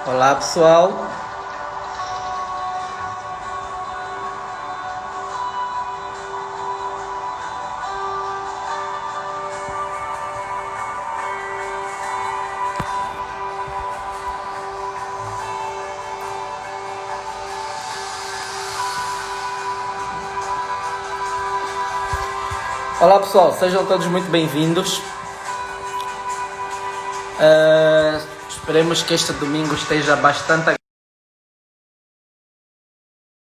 Olá pessoal, sejam todos muito bem-vindos. Esperemos que este domingo esteja bastante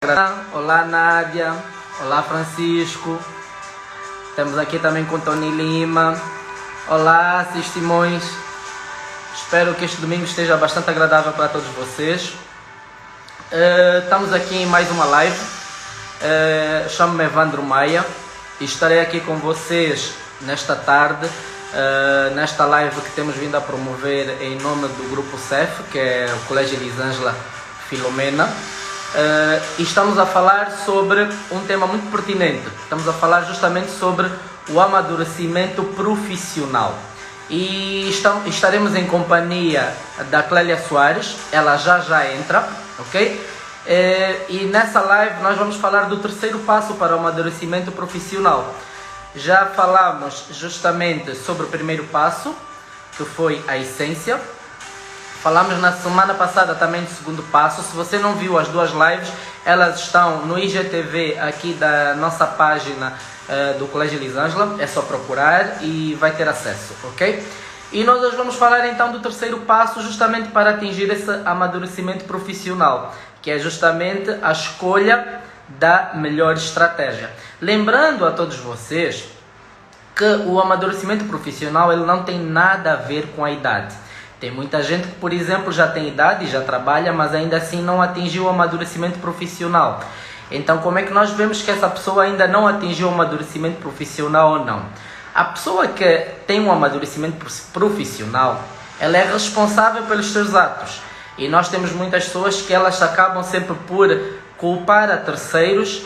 agradável. Olá Nádia, olá Francisco, temos aqui também com Tony Lima. Olá Cis Simões, espero que este domingo esteja bastante agradável para todos vocês. Estamos aqui em mais uma live. Chamo-me Evandro Maia e estarei aqui com vocês nesta tarde, nesta live que temos vindo a promover em nome do grupo CEF, que é o Colégio Elisângela Filomena. E estamos a falar sobre um tema muito pertinente. Estamos a falar justamente sobre o amadurecimento profissional. E estaremos em companhia da Clélia Soares, ela já entra, ok? E nessa live nós vamos falar do terceiro passo para o amadurecimento profissional. Já falamos justamente sobre o primeiro passo, que foi a essência. Falamos na semana passada também do segundo passo. Se você não viu as duas lives, elas estão no IGTV aqui da nossa página do Colégio Elisângela. É só procurar e vai ter acesso, ok? E nós hoje vamos falar então do terceiro passo, justamente para atingir esse amadurecimento profissional, que é justamente a escolha da melhor estratégia. Lembrando a todos vocês que o amadurecimento profissional ele não tem nada a ver com a idade. Tem muita gente que, por exemplo, já tem idade e já trabalha, mas ainda assim não atingiu o amadurecimento profissional. Então, como é que nós vemos que essa pessoa ainda não atingiu o amadurecimento profissional ou não? A pessoa que tem um amadurecimento profissional, ela é responsável pelos seus atos. E nós temos muitas pessoas que elas acabam sempre por culpar a terceiros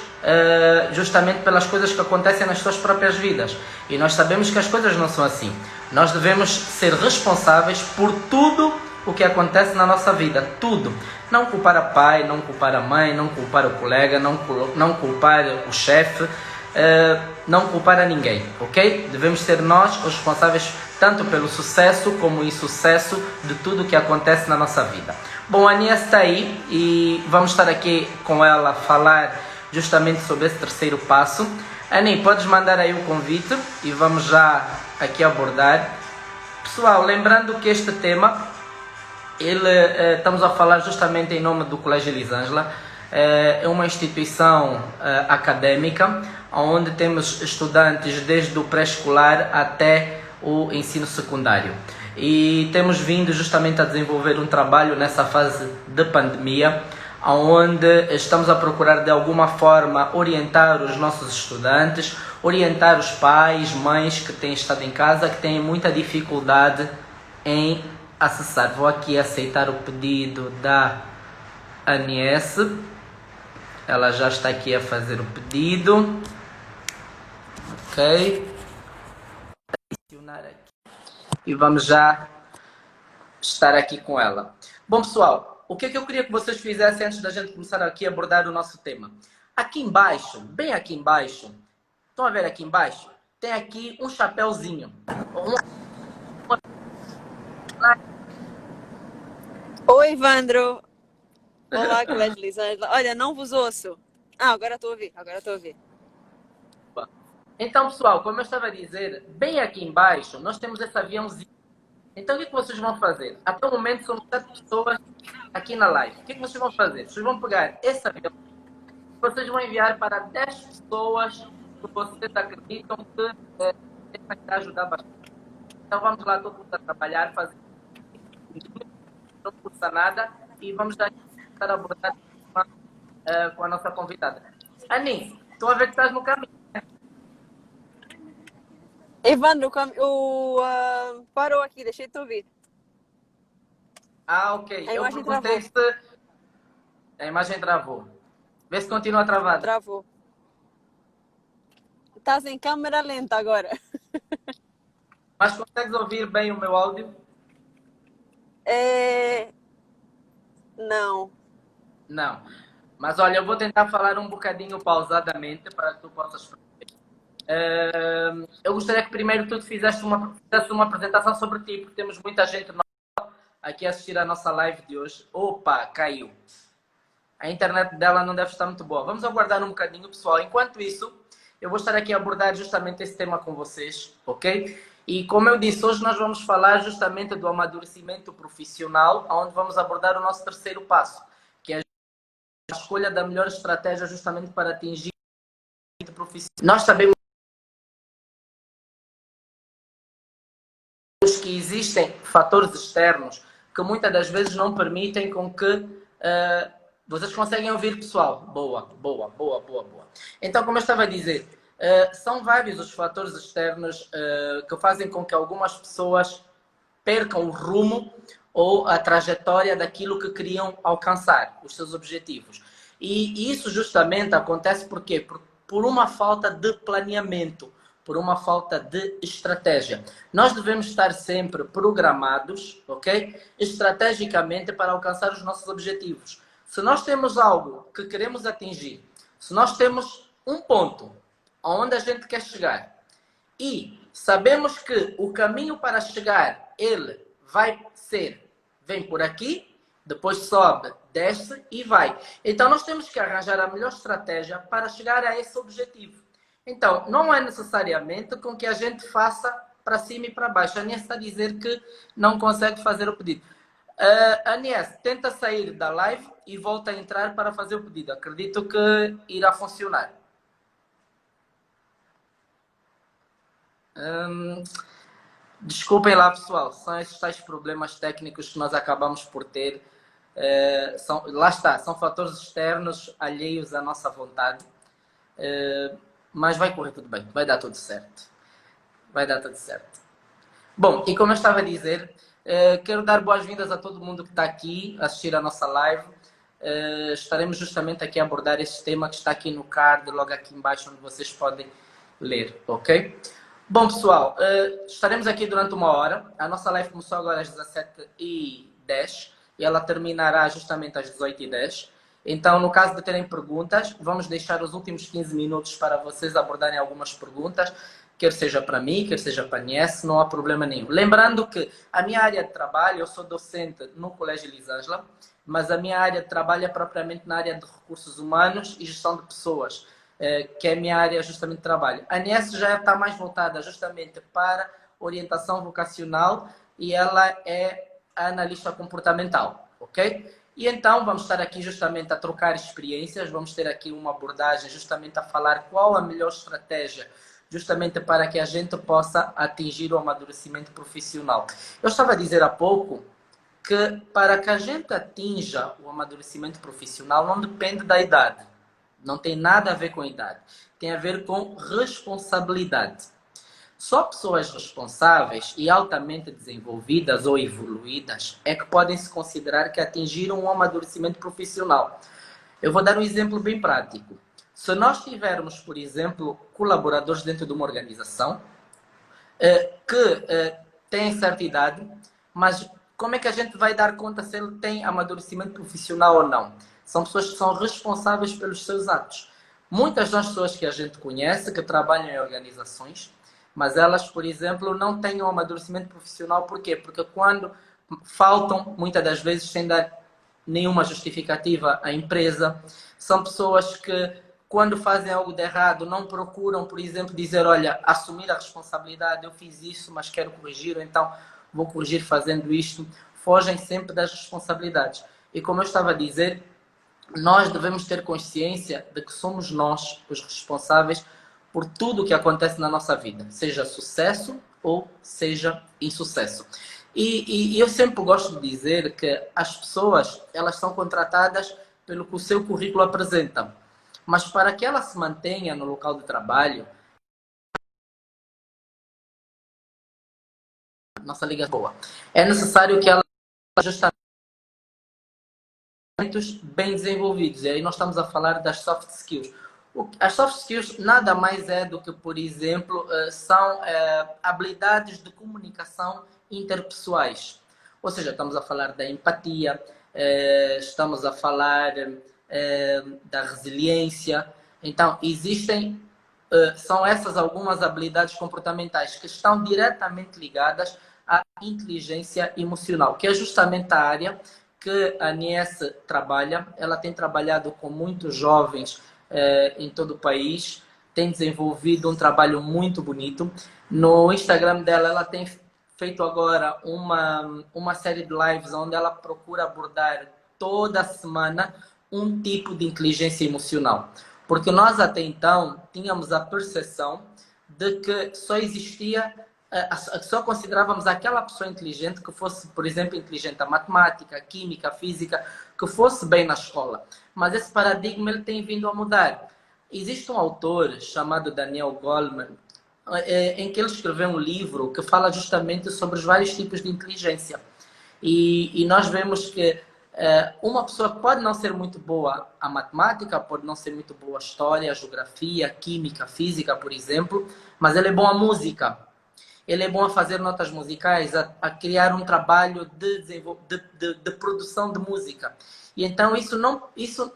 justamente pelas coisas que acontecem nas suas próprias vidas. E nós sabemos que as coisas não são assim. Nós devemos ser responsáveis por tudo o que acontece na nossa vida. Tudo. Não culpar a pai, não culpar a mãe, não culpar o colega, não culpar o chefe, não culpar a ninguém, ok? Devemos ser nós os responsáveis tanto pelo sucesso como insucesso de tudo o que acontece na nossa vida. Bom, a Ania está aí e vamos estar aqui com ela a falar justamente sobre esse terceiro passo. Ani, podes mandar aí o convite e vamos já aqui abordar. Pessoal, lembrando que este tema, estamos a falar justamente em nome do Colégio Elisângela. É uma instituição académica, onde temos estudantes desde o pré-escolar até o ensino secundário. E temos vindo justamente a desenvolver um trabalho nessa fase de pandemia, onde estamos a procurar de alguma forma orientar os nossos estudantes, orientar os pais, mães que têm estado em casa, que têm muita dificuldade em acessar. Vou aqui aceitar o pedido da Anies. Ela já está aqui a fazer o pedido. Ok. Adicionar aqui. E vamos já estar aqui com ela. Bom, pessoal, o que eu queria que vocês fizessem antes da gente começar aqui a abordar o nosso tema? Aqui embaixo, bem aqui embaixo, estão a ver aqui embaixo? Tem aqui um chapéuzinho. Oi, Evandro. Olá, Colégio Elisângela. Olha, não vos ouço. Agora estou a ouvir, Então, pessoal, como eu estava a dizer, bem aqui embaixo nós temos esse aviãozinho. Então, o que vocês vão fazer? Até o momento são 7 pessoas aqui na live. O que vocês vão fazer? Vocês vão pegar esse avião e vocês vão enviar para 10 pessoas que vocês acreditam que vai ajudar bastante. Então, vamos lá, todo mundo a trabalhar, fazer. Não custa nada e vamos já estar a abordar com a nossa convidada. Ani, estou a ver que estás no caminho. Evandro, parou aqui, deixei de te ouvir. Ok. Eu perguntei se a imagem travou. Vê se continua travada. Travou. Estás em câmera lenta agora. Mas consegues ouvir bem o meu áudio? Não. Não. Mas olha, eu vou tentar falar um bocadinho pausadamente para que tu possas. Eu gostaria que primeiro tu fizesse uma apresentação sobre ti, porque temos muita gente aqui a assistir a nossa live de hoje. Opa, caiu. A internet dela não deve estar muito boa. Vamos aguardar um bocadinho, pessoal. Enquanto isso, eu vou estar aqui a abordar justamente esse tema com vocês, ok? E como eu disse, hoje nós vamos falar justamente do amadurecimento profissional, onde vamos abordar o nosso terceiro passo, que é a escolha da melhor estratégia justamente para atingir o profissional. Nós sabemos que existem fatores externos que muitas das vezes não permitem com que vocês conseguem ouvir, pessoal. Boa. Então, como eu estava a dizer, são vários os fatores externos que fazem com que algumas pessoas percam o rumo ou a trajetória daquilo que queriam alcançar, os seus objetivos. E isso justamente acontece por quê? Por uma falta de planeamento, por uma falta de estratégia. Nós devemos estar sempre programados, ok? Estrategicamente para alcançar os nossos objetivos. Se nós temos algo que queremos atingir, se nós temos um ponto aonde a gente quer chegar e sabemos que o caminho para chegar, ele vai ser, vem por aqui, depois sobe, desce e vai. Então nós temos que arranjar a melhor estratégia para chegar a esse objetivo. Então, não é necessariamente com que a gente faça para cima e para baixo. A Anies está a dizer que não consegue fazer o pedido. Anies, tenta sair da live e volta a entrar para fazer o pedido. Acredito que irá funcionar. Desculpem lá, pessoal. São esses tais problemas técnicos que nós acabamos por ter. Lá está, são fatores externos alheios à nossa vontade. Mas vai correr tudo bem, vai dar tudo certo. Vai dar tudo certo. Bom, e como eu estava a dizer, quero dar boas-vindas a todo mundo que está aqui a assistir a nossa live. Estaremos justamente aqui a abordar esse tema que está aqui no card, logo aqui embaixo, onde vocês podem ler, ok? Bom, pessoal, estaremos aqui durante uma hora. A nossa live começou agora às 17h10 e ela terminará justamente às 18h10. Então, no caso de terem perguntas, vamos deixar os últimos 15 minutos para vocês abordarem algumas perguntas, quer seja para mim, quer seja para a Nies, não há problema nenhum. Lembrando que a minha área de trabalho, eu sou docente no Colégio Elisângela, mas a minha área de trabalho é propriamente na área de recursos humanos e gestão de pessoas, que é a minha área justamente de trabalho. A Nies já está mais voltada justamente para orientação vocacional e ela é analista comportamental, ok? E então vamos estar aqui justamente a trocar experiências, vamos ter aqui uma abordagem justamente a falar qual a melhor estratégia justamente para que a gente possa atingir o amadurecimento profissional. Eu estava a dizer há pouco que para que a gente atinja o amadurecimento profissional não depende da idade, não tem nada a ver com a idade, tem a ver com responsabilidade. Só pessoas responsáveis e altamente desenvolvidas ou evoluídas é que podem se considerar que atingiram um amadurecimento profissional. Eu vou dar um exemplo bem prático. Se nós tivermos, por exemplo, colaboradores dentro de uma organização que têm certa idade, mas como é que a gente vai dar conta se ele tem amadurecimento profissional ou não? São pessoas que são responsáveis pelos seus atos. Muitas das pessoas que a gente conhece, que trabalham em organizações, mas elas, por exemplo, não têm um amadurecimento profissional. Por quê? Porque quando faltam, muitas das vezes, sem dar nenhuma justificativa à empresa, são pessoas que, quando fazem algo de errado, não procuram, por exemplo, dizer, olha, assumir a responsabilidade, eu fiz isso, mas quero corrigir, ou então vou corrigir fazendo isto. Fogem sempre das responsabilidades. E como eu estava a dizer, nós devemos ter consciência de que somos nós os responsáveis por tudo o que acontece na nossa vida, seja sucesso ou seja insucesso. E eu sempre gosto de dizer que as pessoas, elas são contratadas pelo que o seu currículo apresenta. Mas para que ela se mantenha no local de trabalho, nossa liga é boa, é necessário que ela justamente bem desenvolvidos. E aí nós estamos a falar das soft skills. As soft skills nada mais é do que, por exemplo, são habilidades de comunicação interpessoais. Ou seja, estamos a falar da empatia, estamos a falar da resiliência. Então, são essas algumas habilidades comportamentais que estão diretamente ligadas à inteligência emocional, que é justamente a área que a ANS trabalha. Ela tem trabalhado com muitos jovens em todo o país, tem desenvolvido um trabalho muito bonito. No Instagram dela, ela tem feito agora uma série de lives onde ela procura abordar toda semana um tipo de inteligência emocional. Porque nós até então tínhamos a percepção de que só considerávamos aquela pessoa inteligente que fosse, por exemplo, inteligente a matemática, a química, a física, que fosse bem na escola. Mas esse paradigma ele tem vindo a mudar. Existe um autor chamado Daniel Goleman, em que ele escreveu um livro que fala justamente sobre os vários tipos de inteligência. E nós vemos que uma pessoa pode não ser muito boa a matemática, pode não ser muito boa a história, a geografia, a química, a física, por exemplo, mas ele é bom a música. Ele é bom a fazer notas musicais, a criar um trabalho de produção de música. E então isso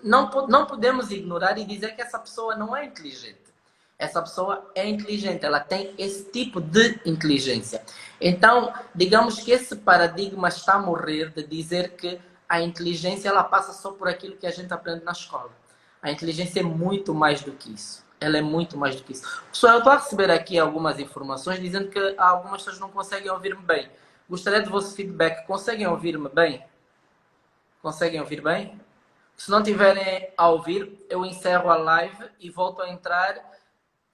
não podemos ignorar e dizer que essa pessoa não é inteligente. Essa pessoa é inteligente, ela tem esse tipo de inteligência. Então, digamos que esse paradigma está a morrer de dizer que a inteligência ela passa só por aquilo que a gente aprende na escola. A inteligência é muito mais do que isso. Ela é muito mais do que isso. Pessoal, eu estou a receber aqui algumas informações dizendo que algumas pessoas não conseguem ouvir-me bem. Gostaria do vosso feedback. Conseguem ouvir-me bem? Conseguem ouvir bem? Se não tiverem a ouvir, eu encerro a live e volto a entrar,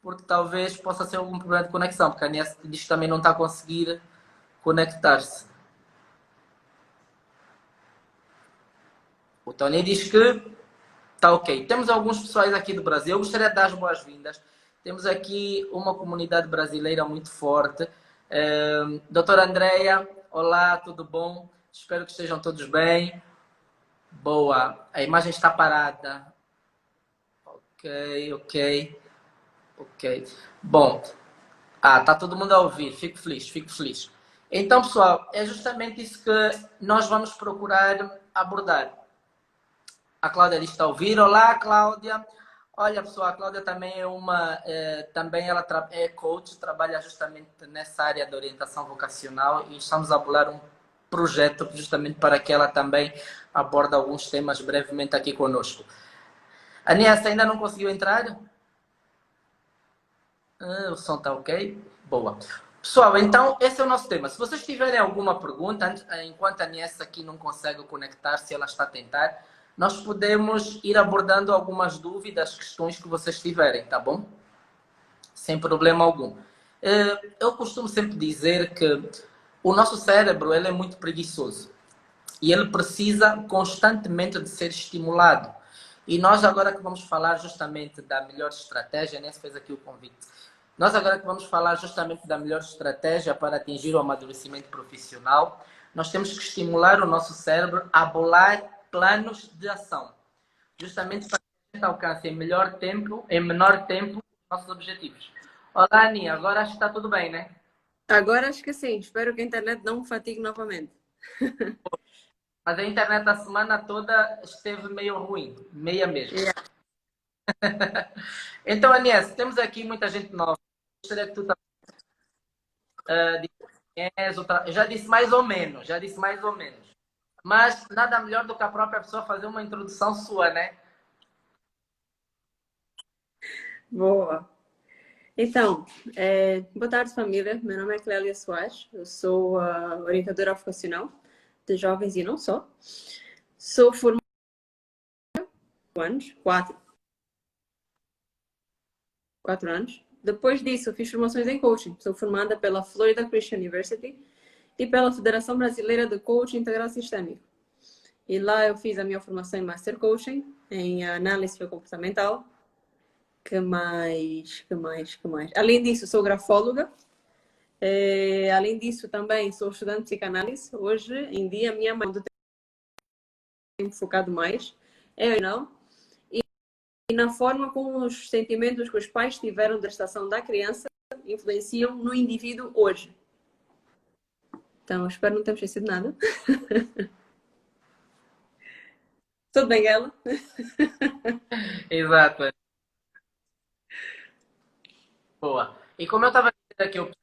porque talvez possa ser algum problema de conexão, porque a Anies diz que também não está a conseguir conectar-se. O Tony diz que está ok. Temos alguns pessoais aqui do Brasil. Eu gostaria de dar as boas-vindas. Temos aqui uma comunidade brasileira muito forte. Doutora Andreia, olá, tudo bom? Espero que estejam todos bem. Boa. A imagem está parada. Ok. Bom, tá todo mundo a ouvir. Fico feliz, fico feliz. Então, pessoal, é justamente isso que nós vamos procurar abordar. A Cláudia diz que está a ouvir. Olá, Cláudia. Olha, pessoal, a Cláudia também também ela é coach, trabalha justamente nessa área de orientação vocacional e estamos a bolar um projeto justamente para que ela também aborde alguns temas brevemente aqui conosco. A Niessa ainda não conseguiu entrar? O som está ok? Boa. Pessoal, então esse é o nosso tema. Se vocês tiverem alguma pergunta, enquanto a Niessa aqui não consegue conectar-se, ela está a tentar, nós podemos ir abordando algumas dúvidas, questões que vocês tiverem, tá bom? Sem problema algum. Eu costumo sempre dizer que o nosso cérebro ele é muito preguiçoso e ele precisa constantemente de ser estimulado. E nós agora que vamos falar justamente da melhor estratégia, Nessa fez aqui o convite. Nós agora que vamos falar justamente da melhor estratégia para atingir o amadurecimento profissional, nós temos que estimular o nosso cérebro a bolar planos de ação, justamente para que a gente alcance em menor tempo, os nossos objetivos. Olá, Aninha, agora acho que está tudo bem, né? Agora acho que sim. Espero que a internet não me fatigue novamente. Mas a internet a semana toda esteve meio ruim, meia mesmo. Yeah. Então, Anies, temos aqui muita gente nova. Gostaria que tu também já disse mais ou menos, já disse mais ou menos. Mas nada melhor do que a própria pessoa fazer uma introdução sua, né? Boa. Então, boa tarde, família. Meu nome é Clélia Soares. Eu sou orientadora vocacional de jovens e não só. Sou formada há 4 anos. Depois disso, eu fiz formações em coaching. Sou formada pela Florida Christian University e pela Federação Brasileira de Coaching Integral Sistêmico. E lá eu fiz a minha formação em Master Coaching, em análise comportamental. Que mais? Além disso, sou grafóloga. Além disso, também sou estudante de psicanálise. Hoje em dia, a minha mãe tem focado mais é não e na forma como os sentimentos que os pais tiveram da gestação da criança influenciam no indivíduo hoje. Então, espero não ter esquecido nada. Tudo bem, ela? Exato. Boa. E como eu estava dizendo aqui,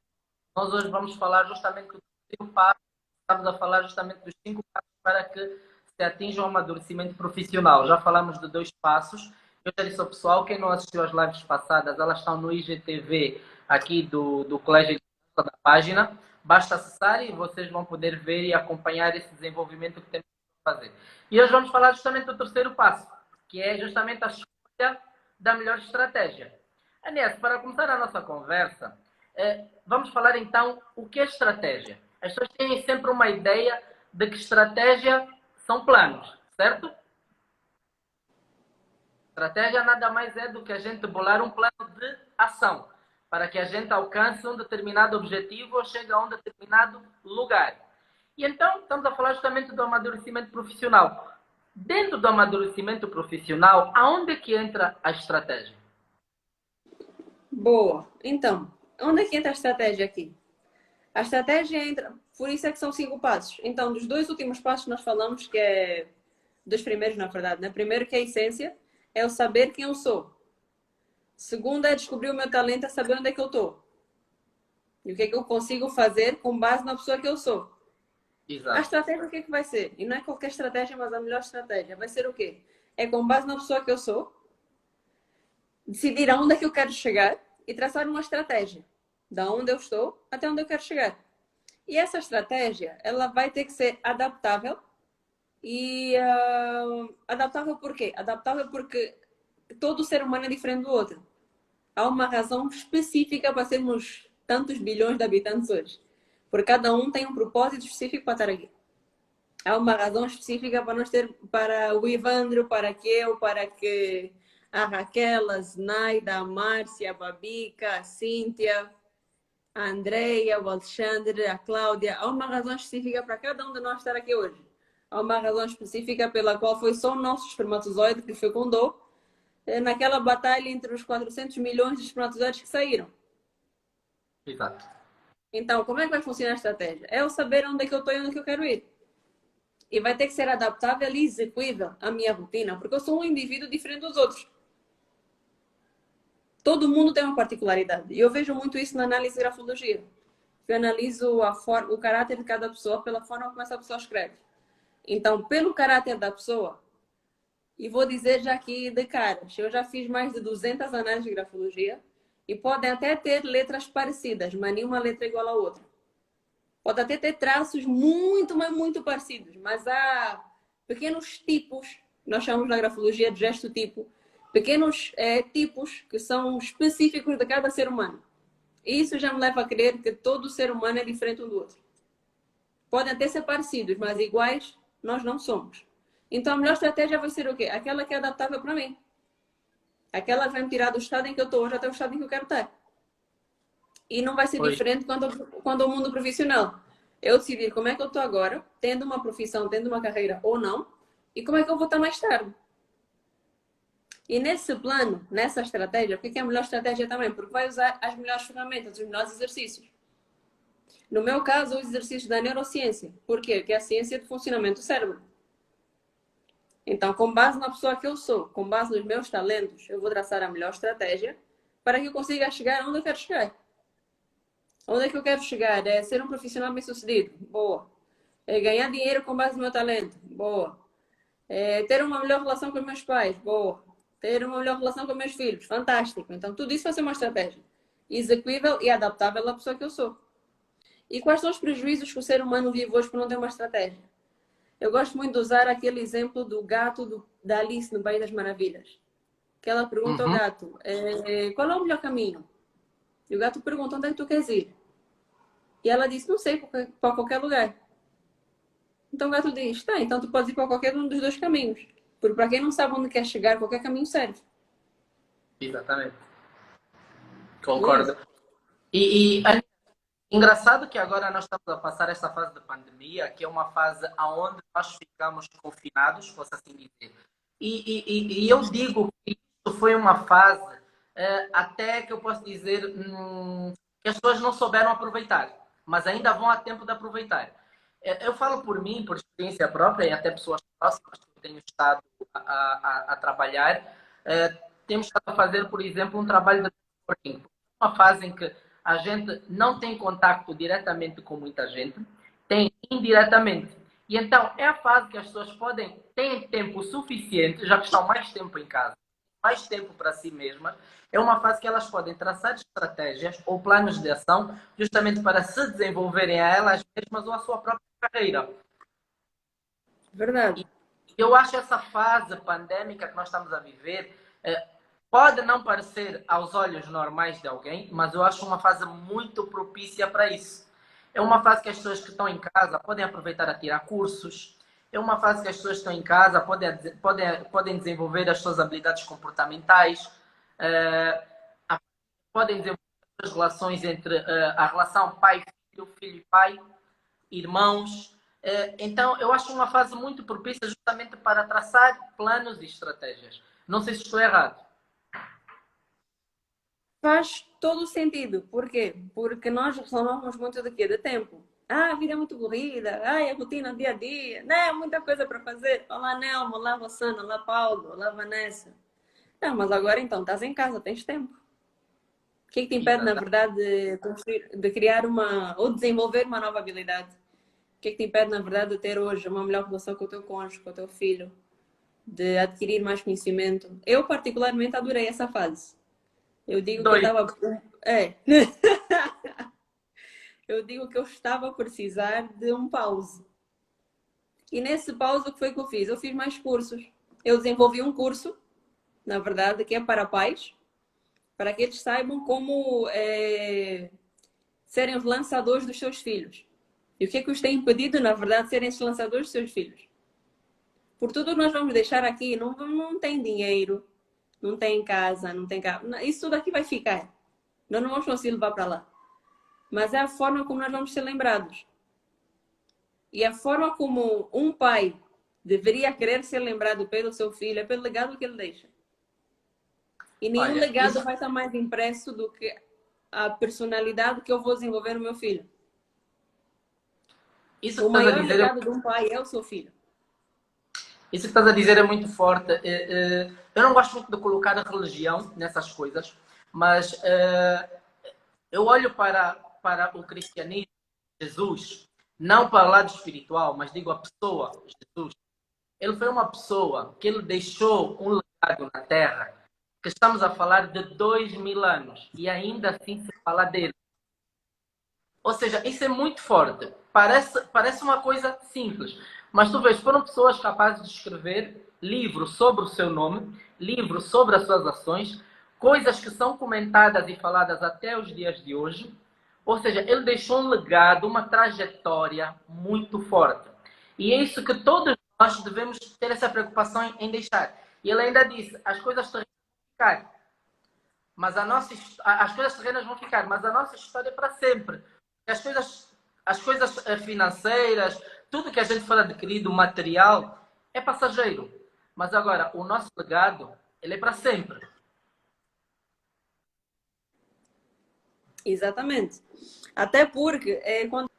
nós hoje vamos falar justamente do terceiro passo, estamos a falar justamente dos 5 passos para que se atinja um amadurecimento profissional. Já falamos de 2 passos. Eu já disse ao pessoal, quem não assistiu às lives passadas, elas estão no IGTV aqui do Colégio da página. Basta acessar e vocês vão poder ver e acompanhar esse desenvolvimento que temos que fazer. E hoje vamos falar justamente do terceiro passo, que é justamente a escolha da melhor estratégia. Anies, para começar a nossa conversa, vamos falar então o que é estratégia. As pessoas têm sempre uma ideia de que estratégia são planos, certo? Estratégia nada mais é do que a gente bolar um plano de ação para que a gente alcance um determinado objetivo ou chegue a um determinado lugar. E então estamos a falar justamente do amadurecimento profissional. Dentro do amadurecimento profissional, aonde é que entra a estratégia? Boa. Então, onde é que entra a estratégia aqui? A estratégia entra, por isso é que são 5 passos. Então, dos 2 últimos passos nós falamos que é dos primeiros, na verdade, né? Primeiro que é a essência, é o saber quem eu sou. Segundo é descobrir o meu talento, é saber onde é que eu estou. E o que é que eu consigo fazer com base na pessoa que eu sou. A Exato. estratégia o que é que vai ser? E não é qualquer estratégia, mas a melhor estratégia. Vai ser o quê? É com base na pessoa que eu sou, decidir aonde é que eu quero chegar e traçar uma estratégia. Da onde eu estou até onde eu quero chegar. E essa estratégia, ela vai ter que ser adaptável. E adaptável por quê? Adaptável porque todo ser humano é diferente do outro. Há uma razão específica para sermos tantos bilhões de habitantes hoje. Porque cada um tem um propósito específico para estar aqui. Há uma razão específica para nós ter, para o Ivandro, para que eu, para que a Raquel, a Zenaida, a Márcia, a Babica, a Cíntia, a Andreia, o Alexandre, a Cláudia. Há uma razão específica para cada um de nós estar aqui hoje. Há uma razão específica pela qual foi só o nosso espermatozoide que fecundou naquela batalha entre os 400 milhões de espermatozoides que saíram. Exato. Então, como é que vai funcionar a estratégia? É eu saber onde é que eu estou e onde é que eu quero ir. E vai ter que ser adaptável e execuível à minha rotina, porque eu sou um indivíduo diferente dos outros. Todo mundo tem uma particularidade. E eu vejo muito isso na análise de grafologia. Eu analiso o caráter de cada pessoa pela forma como essa pessoa escreve. Então, pelo caráter da pessoa, e vou dizer já aqui de caras, eu já fiz mais de 200 análises de grafologia e podem até ter letras parecidas, mas nenhuma letra é igual à outra. Pode até ter traços muito, mas muito parecidos, mas há pequenos tipos, nós chamamos na grafologia de gesto tipo, pequenos tipos que são específicos de cada ser humano. E isso já me leva a crer que todo ser humano é diferente um do outro. Podem até ser parecidos, mas iguais nós não somos. Então a melhor estratégia vai ser o quê? Aquela que é adaptável para mim. Aquela que vai me tirar do estado em que eu estou hoje até o estado em que eu quero estar. E não vai ser Pois, diferente quando o mundo profissional. Eu decidir como é que eu estou agora, tendo uma profissão, tendo uma carreira ou não, e como é que eu vou estar mais tarde. E nesse plano, nessa estratégia, o que é a melhor estratégia também? Porque vai usar as melhores ferramentas, os melhores exercícios. No meu caso, os exercícios da neurociência. Por quê? Porque é a ciência do funcionamento do cérebro. Então, com base na pessoa que eu sou, com base nos meus talentos, eu vou traçar a melhor estratégia para que eu consiga chegar onde eu quero chegar. Onde é que eu quero chegar? É ser um profissional bem-sucedido? Boa. É ganhar dinheiro com base no meu talento? Boa. É ter uma melhor relação com os meus pais? Boa. Ter uma melhor relação com os meus filhos? Fantástico. Então, tudo isso vai ser uma estratégia execuível e adaptável à pessoa que eu sou. E quais são os prejuízos que o ser humano vive hoje por não ter uma estratégia? Eu gosto muito de usar aquele exemplo do gato da Alice no País das Maravilhas. Que ela pergunta ao uhum, gato, qual é o melhor caminho? E o gato pergunta, onde é que tu queres ir? E ela disse, não sei, para qualquer lugar. Então o gato diz, tá, então tu podes ir para qualquer um dos 2 caminhos. Porque para quem não sabe onde quer chegar, qualquer caminho serve. exatamente. E é isso. Concordo. Engraçado que agora nós estamos a passar esta fase de pandemia, que é uma fase onde nós ficamos confinados, posso assim dizer. E eu digo que isso foi uma fase, até que eu posso dizer, que as pessoas não souberam aproveitar, mas ainda vão a tempo de aproveitar. Eu falo por mim, por experiência própria, e até pessoas próximas que eu tenho estado a trabalhar, temos estado a fazer, por exemplo, um trabalho de networking. Uma fase em que a gente não tem contato diretamente com muita gente, tem indiretamente. E então é a fase que as pessoas têm tempo suficiente, já que estão mais tempo em casa, mais tempo para si mesmas. É uma fase que elas podem traçar estratégias ou planos de ação justamente para se desenvolverem a elas mesmas ou a sua própria carreira. Verdade. Eu acho essa fase pandêmica que nós estamos a viver, pode não parecer aos olhos normais de alguém, mas eu acho uma fase muito propícia para isso. É uma fase que as pessoas que estão em casa podem aproveitar a tirar cursos. É uma fase que as pessoas que estão em casa podem desenvolver as suas habilidades comportamentais. eh, Podem desenvolver as relações entre a relação pai-filho, filho-pai, irmãos. Então, eu acho uma fase muito propícia justamente para traçar planos e estratégias. Não sei se estou errado. Faz todo o sentido. Por quê? Porque nós reclamamos muito de quê? De tempo. Ah, a vida é muito corrida. Ah, a rotina, dia a dia. Não, muita coisa para fazer. Olá, Nelma. Olá, Rossana. Olá, Paulo. Olá, Vanessa. Não, mas agora então, estás em casa, tens tempo. O que é que te impede, na verdade, de criar ou desenvolver uma nova habilidade? O que é que te impede, na verdade, de ter hoje uma melhor relação com o teu cônjuge, com o teu filho? De adquirir mais conhecimento? Eu, particularmente, adorei essa fase. Eu digo que eu Dois. estava... Eu digo que eu estava a precisar de um pause. E nesse pause, o que foi que eu fiz? Eu fiz mais cursos. Eu desenvolvi um curso, na verdade, que é para pais, para que eles saibam como serem os lançadores dos seus filhos. E o que é que os tem impedido, na verdade, de serem esses lançadores dos seus filhos? Por tudo que nós vamos deixar aqui, não tem dinheiro, não tem casa, não tem carro. Isso tudo aqui vai ficar. Nós não vamos conseguir levar para lá. Mas é a forma como nós vamos ser lembrados. E a forma como um pai deveria querer ser lembrado pelo seu filho é pelo legado que ele deixa. E nenhum Olha, legado vai estar mais impresso do que a personalidade que eu vou desenvolver no meu filho. isso que O estás a maior dizer legado de um pai é o seu filho. Isso que estás a dizer é muito forte. Eu não gosto muito de colocar a religião nessas coisas, mas eu olho para o cristianismo, Jesus, não para o lado espiritual, mas digo a pessoa, Jesus. Ele foi uma pessoa que ele deixou um legado na Terra, que estamos a falar de 2000 anos, e ainda assim se fala dele. Ou seja, isso é muito forte. Parece uma coisa simples. Mas tu vês, foram pessoas capazes de escrever livros sobre o seu nome, livros sobre as suas ações, coisas que são comentadas e faladas até os dias de hoje. Ou seja, ele deixou um legado, uma trajetória muito forte. E é isso que todos nós devemos ter essa preocupação em deixar. E ele ainda disse, as coisas terrenas vão ficar, mas as coisas terrenas vão ficar, mas a nossa história é para sempre. As coisas financeiras, tudo que a gente for adquirido, material, é passageiro. Mas agora, o nosso legado, ele é para sempre. Exatamente. Até porque quando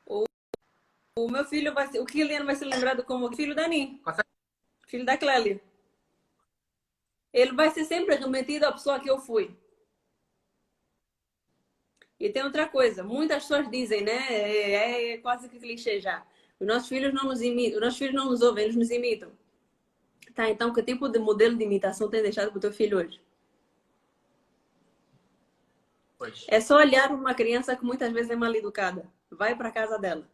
o meu filho vai ser, o Kylian vai ser lembrado como filho da Ani, Consegue? filho da Clélia. Ele vai ser sempre remetido à pessoa que eu fui. E tem outra coisa, muitas pessoas dizem, né? É quase que clichê já. Os nossos filhos não nos imitam, os nossos filhos não nos ouvem, eles nos imitam. Tá, então que tipo de modelo de imitação tem deixado para o teu filho hoje? Pois. É só olhar uma criança que muitas vezes é mal educada. Vai para casa dela.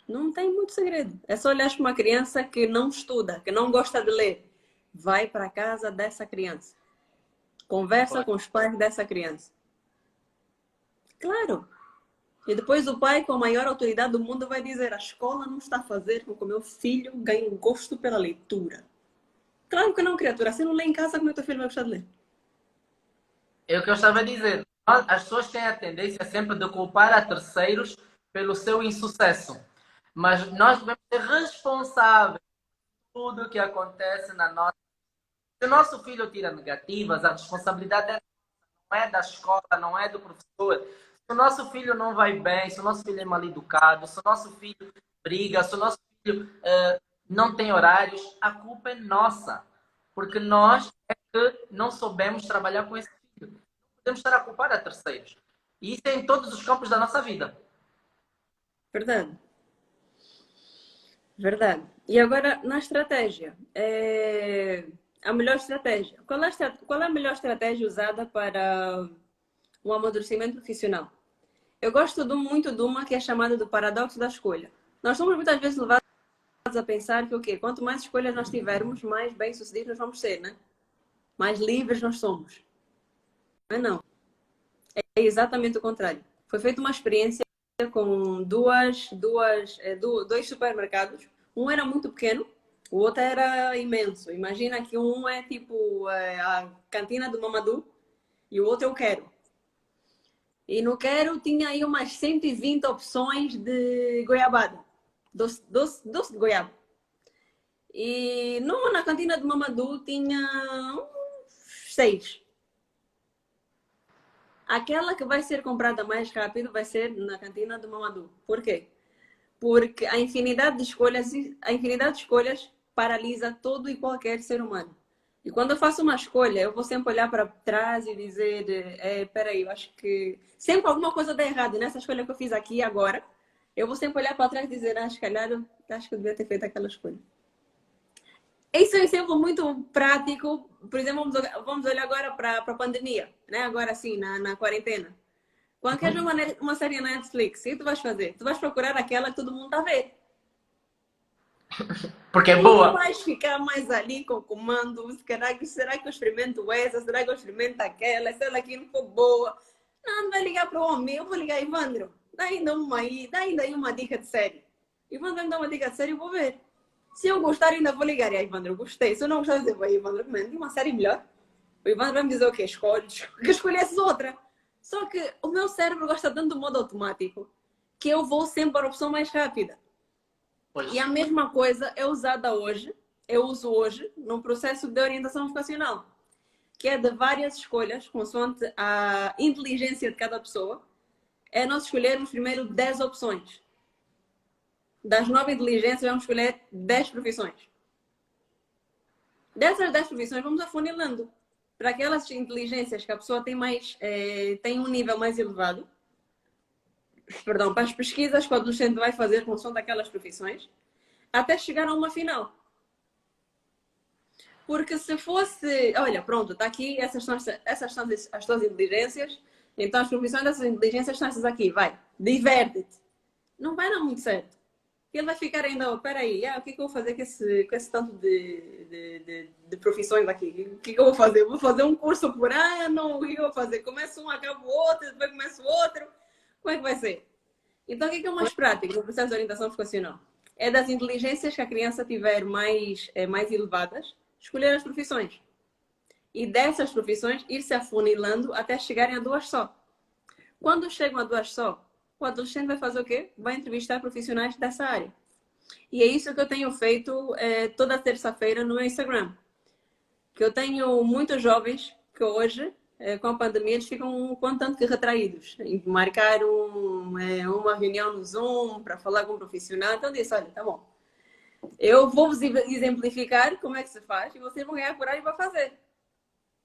Não tem muito segredo. É só olhar para uma criança que não estuda, que não gosta de ler. Vai para casa dessa criança. Conversa com os pais dessa criança. Claro. E depois o pai, com a maior autoridade do mundo, vai dizer: a escola não está a fazer com que o meu filho ganhe um gosto pela leitura. Claro que não, criatura. Se não lê em casa, como é que teu filho vai gostar de ler? É o que eu estava a dizer. As pessoas têm a tendência sempre de culpar a terceiros pelo seu insucesso. Mas nós devemos ser responsáveis por tudo o que acontece na nossa. Se o nosso filho tira negativas, a responsabilidade não é da escola, não é do professor. Se o nosso filho não vai bem, se o nosso filho é mal educado, se o nosso filho briga, se o nosso filho filho não tem horários, a culpa é nossa. Porque nós é que não soubemos trabalhar com esse filho. Não podemos estar a culpar a terceiros. E isso é em todos os campos da nossa vida. Verdade. Verdade. E agora, na estratégia. A melhor estratégia. Qual é a melhor estratégia usada para o amadurecimento profissional? Eu gosto muito de uma que é chamada do paradoxo da escolha. Nós somos muitas vezes levados a pensar que, ok, quanto mais escolhas nós tivermos, mais bem-sucedidos nós vamos ser, né? Mais livres nós somos. Mas não. É exatamente o contrário. Foi feita uma experiência com dois supermercados. Um era muito pequeno, o outro era imenso. Imagina que um é tipo a cantina do Mamadou e o outro eu quero. E no quero tinha aí umas 120 opções de goiabada. Doce de goiaba. E numa na cantina do Mamadou tinha uns 6. Aquela que vai ser comprada mais rápido vai ser na cantina do Mamadou. Por quê? Porque a infinidade de escolhas paralisa todo e qualquer ser humano. E quando eu faço uma escolha, eu vou sempre olhar para trás e dizer, peraí, eu acho que sempre alguma coisa dá errado nessa escolha que eu fiz aqui agora. Eu vou sempre olhar para trás e dizer, se calhar, acho que eu devia ter feito aquela escolha. Isso é um exemplo muito prático. Por exemplo, vamos olhar agora para a pandemia, né? Agora sim, na quarentena. Quando queres ver uma série na Netflix, o que tu vais fazer? Tu vais procurar aquela que todo mundo está a ver. Porque é Tu não boa. vais ficar mais ali com o comando. Será que eu experimento essa? Será que eu experimento aquela? Se ela aqui não for boa. Não vai ligar para o homem. Eu vou ligar, Ivandro. Dá ainda aí uma dica de série. Ivandro vai me dar uma dica de série, eu vou ver. Se eu gostar, ainda vou ligar. E aí, Ivandro, eu gostei. Se eu não gostar, eu vou dizer, Ivandro, tem uma série melhor. O Ivandro vai me dizer o quê? Que escolhesse outra. Só que o meu cérebro gosta tanto do modo automático que eu vou sempre para a opção mais rápida. Pois. E a mesma coisa é usada hoje, eu uso hoje, num processo de orientação vocacional, que é de várias escolhas, consoante a inteligência de cada pessoa, é nós escolhermos primeiro 10 opções. Das 9 inteligências, vamos escolher 10 profissões. Dessas 10 profissões, vamos afunilando para aquelas inteligências que a pessoa tem um nível mais elevado. Perdão, para as pesquisas que o adolescente vai fazer com som daquelas profissões, até chegar a uma final. Porque se fosse, olha, pronto, está aqui, essas são as tuas inteligências, então as profissões dessas inteligências são essas aqui, vai, diverte-te. Não vai dar muito certo. Ele vai ficar ainda, peraí, o que é que eu vou fazer com esse tanto de profissões aqui? O que é que eu vou fazer? Eu vou fazer um curso por ano? O que é que eu vou fazer? Começo um, acabo o outro, depois começo o outro. Como é que vai ser? Então, o que é o mais prático no processo de orientação vocacional? É das inteligências que a criança tiver mais elevadas, escolher as profissões. E dessas profissões, ir se afunilando até chegarem a 2 só. Quando chegam a 2 só, o adolescente vai fazer o quê? Vai entrevistar profissionais dessa área. E é isso que eu tenho feito toda terça-feira no meu Instagram. Que eu tenho muitos jovens que hoje, com a pandemia, eles ficam um tanto que retraídos. Em marcar uma reunião no Zoom para falar com um profissional. Então eu disse, olha, tá bom. Eu vou vos exemplificar como é que se faz e vocês vão ganhar coragem para fazer.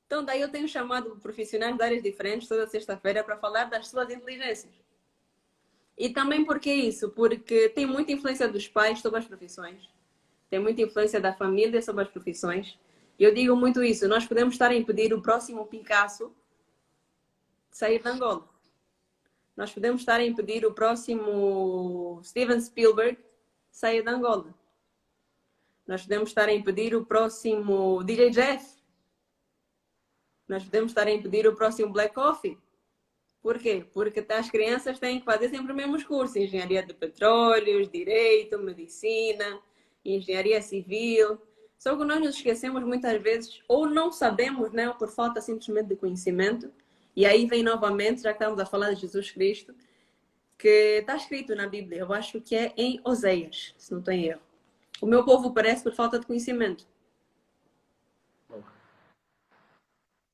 Então daí eu tenho chamado profissionais de áreas diferentes toda sexta-feira para falar das suas inteligências. E também por que isso? Porque tem muita influência dos pais sobre as profissões. Tem muita influência da família sobre as profissões. E eu digo muito isso. Nós podemos estar a impedir o próximo Picasso de sair de Angola. Nós podemos estar a impedir o próximo Steven Spielberg de sair de Angola. Nós podemos estar a impedir o próximo DJ Jeff. Nós podemos estar a impedir o próximo Black Coffee. Por quê? Porque as crianças têm que fazer sempre os mesmos cursos. Engenharia de petróleos, direito, medicina, engenharia civil. Só que nós nos esquecemos muitas vezes, ou não sabemos, né, ou por falta simplesmente de conhecimento. E aí vem novamente, já que estamos a falar de Jesus Cristo, que está escrito na Bíblia, eu acho que é em Oséias, se não tem erro. O meu povo perece por falta de conhecimento.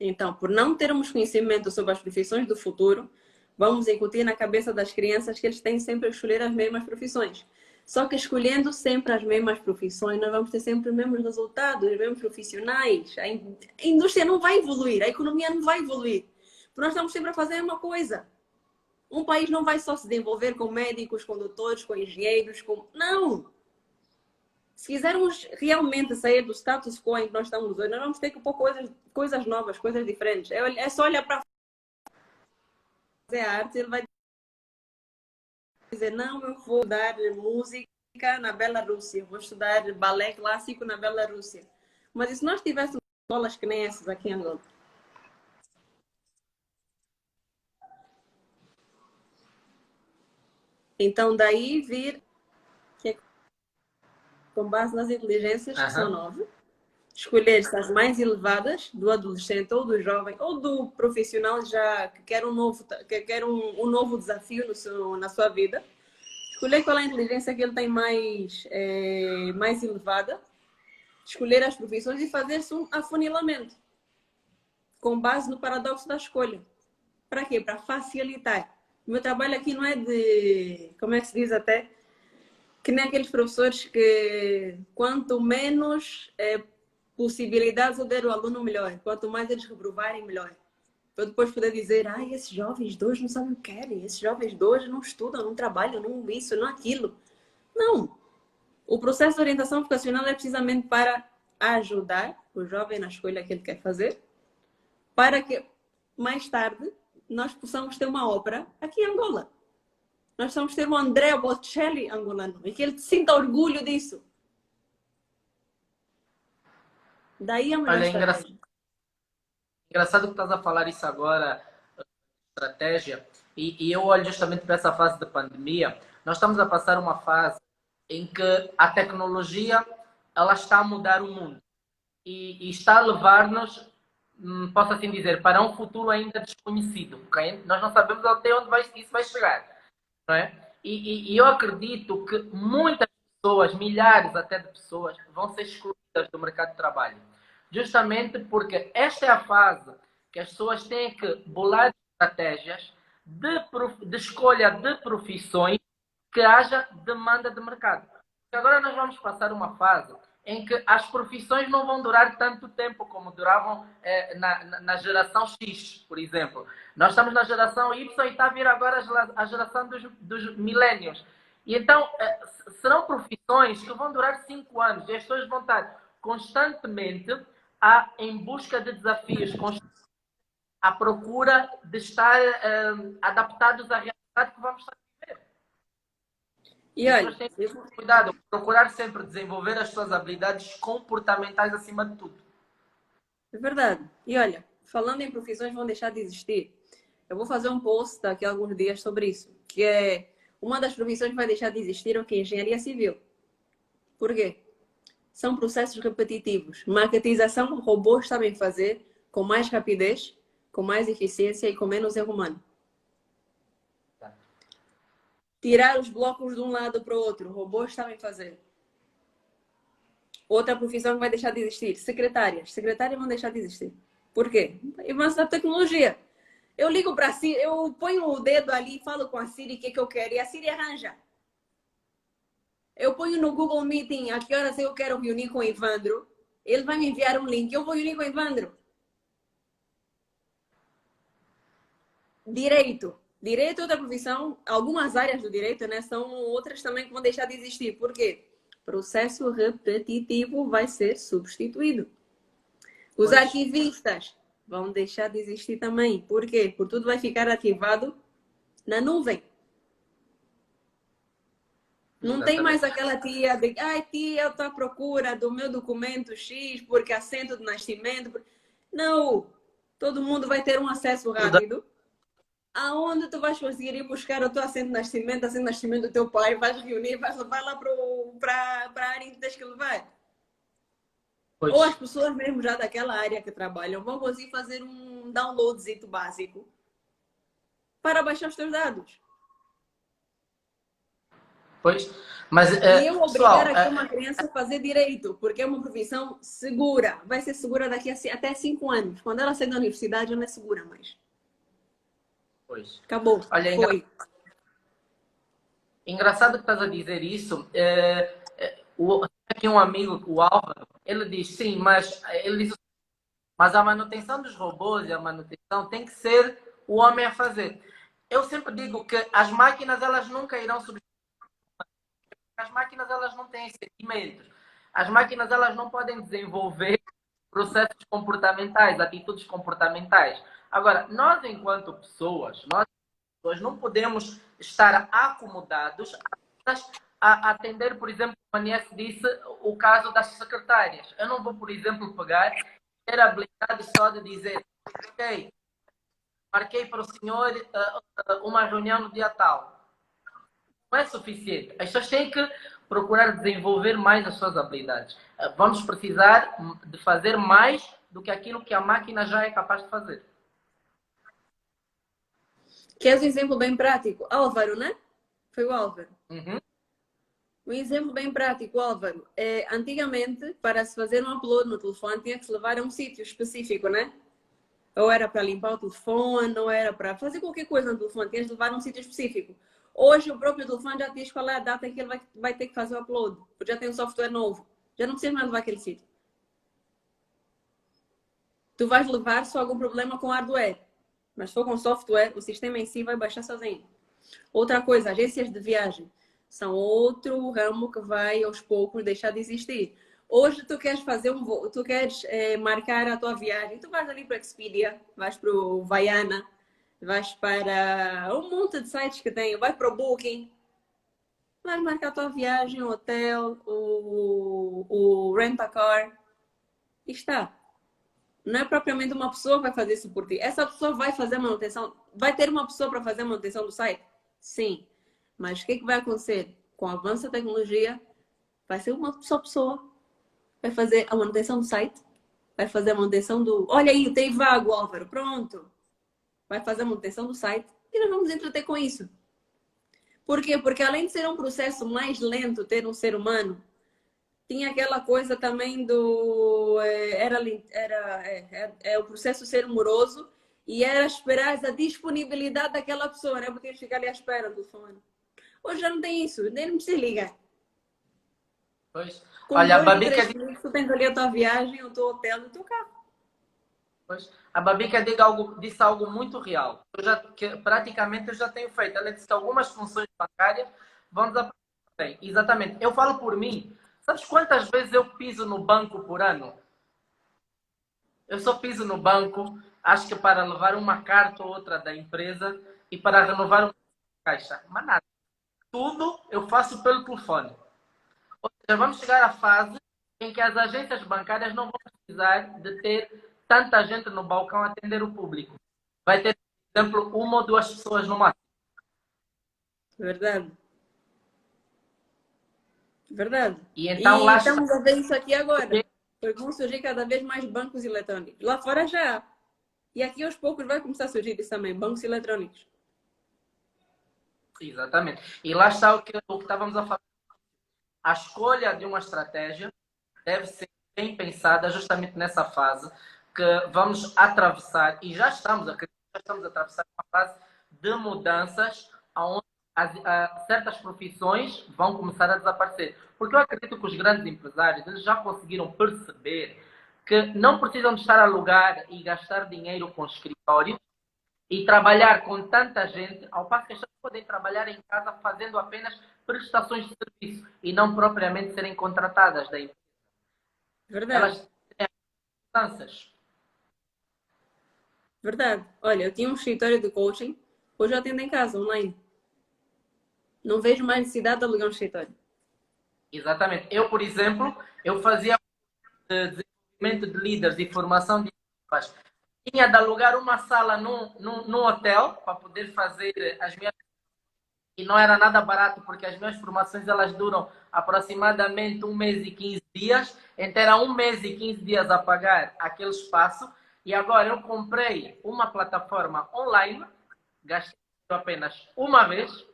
Então, por não termos conhecimento sobre as profissões do futuro, vamos incutir na cabeça das crianças que eles têm sempre a escolher as mesmas profissões. Só que escolhendo sempre as mesmas profissões, nós vamos ter sempre os mesmos resultados, os mesmos profissionais. A indústria não vai evoluir, a economia não vai evoluir. Porque nós estamos sempre a fazer a mesma coisa. Um país não vai só se desenvolver com médicos, com doutores, com engenheiros, com... Não! Se quisermos realmente sair do status quo em que nós estamos hoje, nós vamos ter que pôr coisas novas, coisas diferentes. É só olhar para fazer arte, ele vai dizer, não, eu vou estudar música na Bielorrússia, vou estudar balé clássico na Bielorrússia. Mas e se nós tivéssemos escolas que nem essas aqui em Angola? Então, daí vir que é com base nas inteligências, que são 9, escolher as mais elevadas do adolescente ou do jovem ou do profissional já que quer um novo desafio na sua vida. Escolher qual é a inteligência que ele tem mais elevada, escolher as profissões e fazer-se um afunilamento com base no paradoxo da escolha. Para quê? Para facilitar. O meu trabalho aqui não é de, como é que se diz até, que nem aqueles professores que quanto menos possibilidades eu der ao aluno, melhor. Quanto mais eles reprovarem, melhor. Para depois poder dizer, esses jovens de hoje não sabem o que querem, esses jovens de hoje não estudam, não trabalham, não isso, não aquilo. Não. O processo de orientação vocacional é precisamente para ajudar o jovem na escolha que ele quer fazer, para que mais tarde nós possamos ter uma ópera aqui em Angola. Nós precisamos ter um Andrea Bocelli angolano e que ele sinta orgulho disso. Daí a melhor estratégia. Engraçado que estás a falar isso agora, estratégia, e eu olho justamente para essa fase de pandemia. Nós estamos a passar uma fase em que a tecnologia ela está a mudar o mundo e está a levar-nos, posso assim dizer, para um futuro ainda desconhecido. Okay? Nós não sabemos até onde isso vai chegar. Não é? E eu acredito que muitas pessoas, milhares até de pessoas, vão ser excluídas do mercado de trabalho. Justamente porque esta é a fase que as pessoas têm que bolar estratégias de escolha de profissões que haja demanda de mercado. Porque agora nós vamos passar uma fase em que as profissões não vão durar tanto tempo como duravam na geração X, por exemplo. Nós estamos na geração Y e está a vir agora a geração dos millennials. E então, serão profissões que vão durar 5 anos e as pessoas vão estar constantemente em busca de desafios, à procura de estar adaptados à realidade que vamos estar a viver. E olha, cuidado, procurar sempre desenvolver as suas habilidades comportamentais acima de tudo. É verdade. E olha, falando em profissões que vão deixar de existir, eu vou fazer um post daqui a alguns dias sobre isso, que é uma das profissões que vai deixar de existir, o que é engenharia civil. Por quê? São processos repetitivos. Marketização, robôs sabem fazer com mais rapidez, com mais eficiência e com menos erro humano. Tirar os blocos de um lado para o outro, robôs sabem fazer. Outra profissão que vai deixar de existir, secretárias. Secretárias vão deixar de existir. Por quê? Avanço da tecnologia. Eu ligo para a Siri, eu ponho o dedo ali e falo com a Siri o que eu quero e a Siri arranja. Eu ponho no Google Meeting a que horas eu quero reunir com o Evandro. Ele vai me enviar um link, eu vou reunir com o Evandro. Direito. Direito é outra profissão. Algumas áreas do direito, né, são outras também que vão deixar de existir. Por quê? Processo repetitivo vai ser substituído. Os arquivistas vão deixar de existir também. Por quê? Porque tudo vai ficar arquivado na nuvem. Não tem mais aquela tia de, tia, eu estou à procura do meu documento X porque assento de nascimento. Não! Todo mundo vai ter um acesso rápido. Aonde tu vais conseguir ir buscar o teu assento de nascimento do teu pai, vais reunir, vais levar lá para a área que tens que levar. Pois. Ou as pessoas mesmo já daquela área que trabalham vão conseguir fazer um downloadzito básico para baixar os teus dados. Pois, mas... E eu obrigar aqui uma criança a fazer direito, porque é uma profissão segura. Vai ser segura daqui até 5 anos. Quando ela sair da universidade, não é segura mais. Pois. Acabou. Olha, foi. Engraçado que estás a dizer isso. Aqui um amigo, o Álvaro, ele diz sim, mas ele diz, mas a manutenção dos robôs e a manutenção tem que ser o homem a fazer. Eu sempre digo que as máquinas elas nunca irão substituir. As máquinas elas não têm sentimentos. As máquinas elas não podem desenvolver processos comportamentais, atitudes comportamentais. Agora, nós enquanto pessoas, nós não podemos estar acomodados a atender, por exemplo, como a Anies disse, o caso das secretárias. Eu não vou, por exemplo, pegar e ter a habilidade só de dizer, ok, marquei para o senhor uma reunião no dia tal. Não é suficiente. As pessoas têm que procurar desenvolver mais as suas habilidades. Vamos precisar de fazer mais do que aquilo que a máquina já é capaz de fazer. Queres um exemplo bem prático? Álvaro, né? Foi o Álvaro. Uhum. Um exemplo bem prático, Álvaro. Antigamente, para se fazer um upload no telefone, tinha que se levar a um sítio específico, né? Ou era para limpar o telefone, ou era para fazer qualquer coisa no telefone. Tinhas de levar a um sítio específico. Hoje, o próprio telefone já diz qual é a data que ele vai ter que fazer o upload. Porque já tem um software novo. Já não precisa mais levar aquele sítio. Tu vais levar só algum problema com hardware. Mas se for com software, o sistema em si vai baixar sozinho. Outra coisa, agências de viagem são outro ramo que vai aos poucos deixar de existir. Hoje tu queres fazer um voo, tu queres marcar a tua viagem, tu vais ali para a Expedia, vais para o Vaiana, vais para um monte de sites que tem, vai para o Booking, vais marcar a tua viagem, o hotel, o rent-a-car e está. Não é propriamente uma pessoa que vai fazer isso por ti. Essa pessoa vai fazer manutenção. Vai ter uma pessoa para fazer a manutenção do site? Sim. Mas o que vai acontecer? Com o avanço da tecnologia, vai ser uma só pessoa. Vai fazer a manutenção do site. Vai fazer a manutenção do... Olha aí, tem vago, Álvaro. Pronto. Vai fazer a manutenção do site. E nós vamos entreter com isso. Por quê? Porque além de ser um processo mais lento ter um ser humano, tinha aquela coisa também do o processo ser moroso e era esperar a disponibilidade daquela pessoa, né? Porque ficar ali à espera do telefone. Hoje já não tem isso, nem não precisa ligar. Pois. Com Olha, a 2 ou 3 Babica, minutos tu tens ali a tua viagem, o teu hotel e o teu carro. pois, a Babica disse algo muito real. Praticamente eu já tenho feito. Ela disse que algumas funções bancárias vão desaparecer. Exatamente. Eu falo por mim. Sabes quantas vezes eu piso no banco por ano? Eu só piso no banco, acho que para levar uma carta ou outra da empresa e para renovar uma caixa. Mas nada. Tudo eu faço pelo telefone. Ou seja, vamos chegar à fase em que as agências bancárias não vão precisar de ter tanta gente no balcão a atender o público. Vai ter, por exemplo, uma ou duas pessoas no máximo. Verdade. Verdade. E então E lá está. estamos a ver isso aqui agora. Porque vão surgir cada vez mais bancos eletrônicos. Lá fora já há. E aqui aos poucos vai começar a surgir isso também, bancos eletrônicos. Exatamente. E lá está o que estávamos a falar. A escolha de uma estratégia deve ser bem pensada justamente nessa fase que vamos atravessar, e já estamos a atravessar uma fase de mudanças onde certas profissões vão começar a desaparecer. Porque eu acredito que os grandes empresários eles já conseguiram perceber que não precisam de estar a alugar e gastar dinheiro com escritórios e trabalhar com tanta gente, ao passo que as pessoas podem trabalhar em casa fazendo apenas prestações de serviço e não propriamente serem contratadas da empresa. Verdade. Elas têm mudanças. Verdade. Olha, eu tinha um escritório de coaching, hoje eu atendo em casa, online. Não vejo mais necessidade de alugar um escritório. Exatamente. Eu, por exemplo, eu fazia desenvolvimento de líderes e formação de equipas. Tinha de alugar uma sala num hotel para poder fazer as minhas... E não era nada barato, porque as minhas formações elas duram aproximadamente 1 mês e 15 dias. Então era 1 mês e 15 dias a pagar aquele espaço. E agora eu comprei uma plataforma online, gastei apenas uma vez,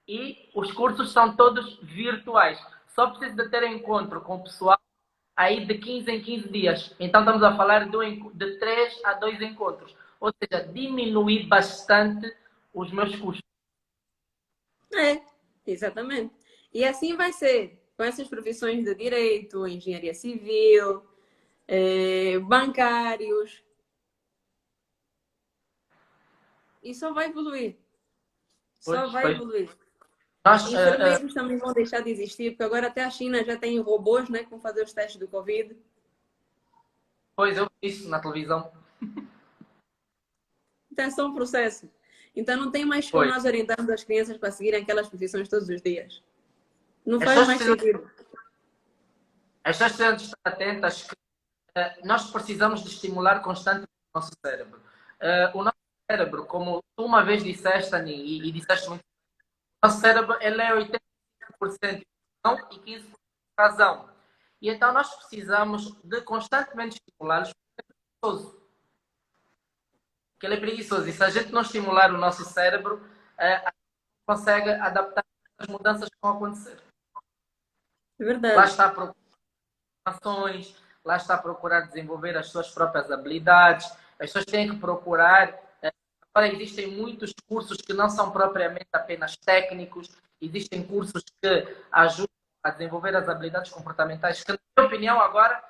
e os cursos são todos virtuais. Só preciso de ter encontro com o pessoal aí de 15 em 15 dias. Então estamos a falar de 3 a 2 encontros. Ou seja, diminui bastante os meus custos. É. Exatamente. E assim vai ser com essas profissões de direito, engenharia civil, bancários. E só vai evoluir. Só Pois, vai pois. evoluir. Nós, Enfermeiros também vão deixar de existir, porque agora até a China já tem robôs, né, que vão fazer os testes do Covid. pois eu vi isso na televisão. Então é só um processo. Então não tem mais como Pois. nós orientarmos as crianças para seguirem aquelas profissões todos os dias. Não As faz pessoas mais precisam, sentido. as pessoas precisam de estar atentas que nós precisamos de estimular constantemente o nosso cérebro. O nosso cérebro, como tu uma vez disseste, Ani, e disseste muito, o nosso cérebro ele é 85% emoção e 15% razão. E então nós precisamos de constantemente estimulá-los, porque ele é preguiçoso. E se a gente não estimular o nosso cérebro, a gente consegue adaptar às mudanças que vão acontecer. É Lá verdade. está a procurar ações, lá está a procurar desenvolver as suas próprias habilidades. As pessoas têm que procurar. Agora existem muitos cursos que não são propriamente apenas técnicos, existem cursos que ajudam a desenvolver as habilidades comportamentais, que, na minha opinião, agora,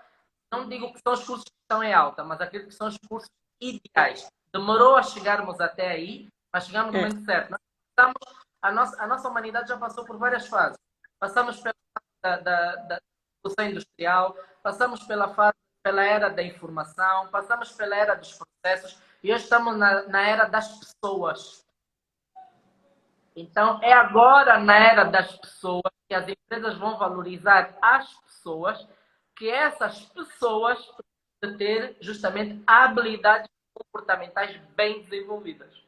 não digo que são os cursos que estão em alta, mas aqueles que são os cursos ideais. Demorou a chegarmos até aí, mas chegamos no É. momento certo. Nós passamos, a nossa humanidade já passou por várias fases. Passamos pela fase da Revolução Industrial, passamos pela era da informação, passamos pela era dos processos e hoje estamos na era das pessoas. Então, é agora na era das pessoas que as empresas vão valorizar as pessoas, que essas pessoas precisam ter justamente habilidades comportamentais bem desenvolvidas.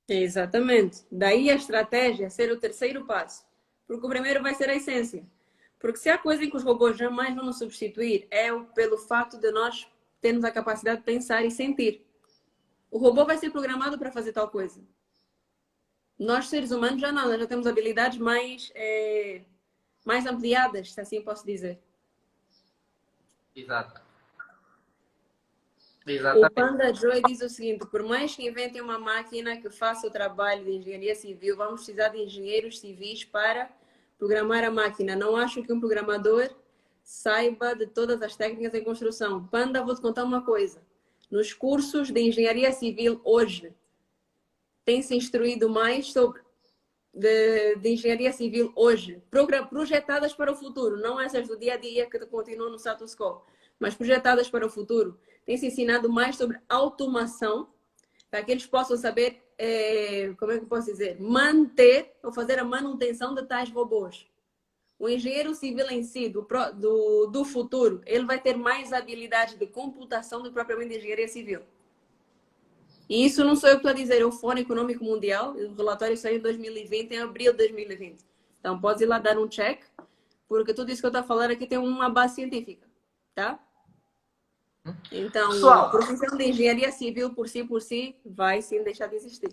Exatamente. Daí a estratégia ser o terceiro passo. Porque o primeiro vai ser a essência. Porque se há coisa em que os robôs jamais vão nos substituir, é pelo fato de nós termos a capacidade de pensar e sentir. O robô vai ser programado para fazer tal coisa. Nós, seres humanos, já não. Nós já temos habilidades mais ampliadas, se assim posso dizer. Exato. O Exatamente. Panda Joy diz o seguinte: por mais que inventem uma máquina que faça o trabalho de engenharia civil, vamos precisar de engenheiros civis para programar a máquina. Não acho que um programador saiba de todas as técnicas em construção. Panda, vou te contar uma coisa. Nos cursos de engenharia civil hoje, tem-se instruído mais sobre de engenharia civil hoje, projetadas para o futuro, não essas do dia a dia que continuam no status quo, mas projetadas para o futuro. Tem-se ensinado mais sobre automação, para que eles possam saber, como é que eu posso dizer, manter ou fazer a manutenção de tais robôs. O engenheiro civil em si, do futuro, ele vai ter mais habilidade de computação do que propriamente de engenharia civil. E isso não sou eu que estou a dizer, é o Fórum Econômico Mundial, o relatório saiu em 2020, em abril de 2020. Então, pode ir lá dar um check, porque tudo isso que eu estou a falar aqui tem uma base científica, tá? Então, a Pessoal, profissão de engenharia civil por si, vai sim deixar de existir.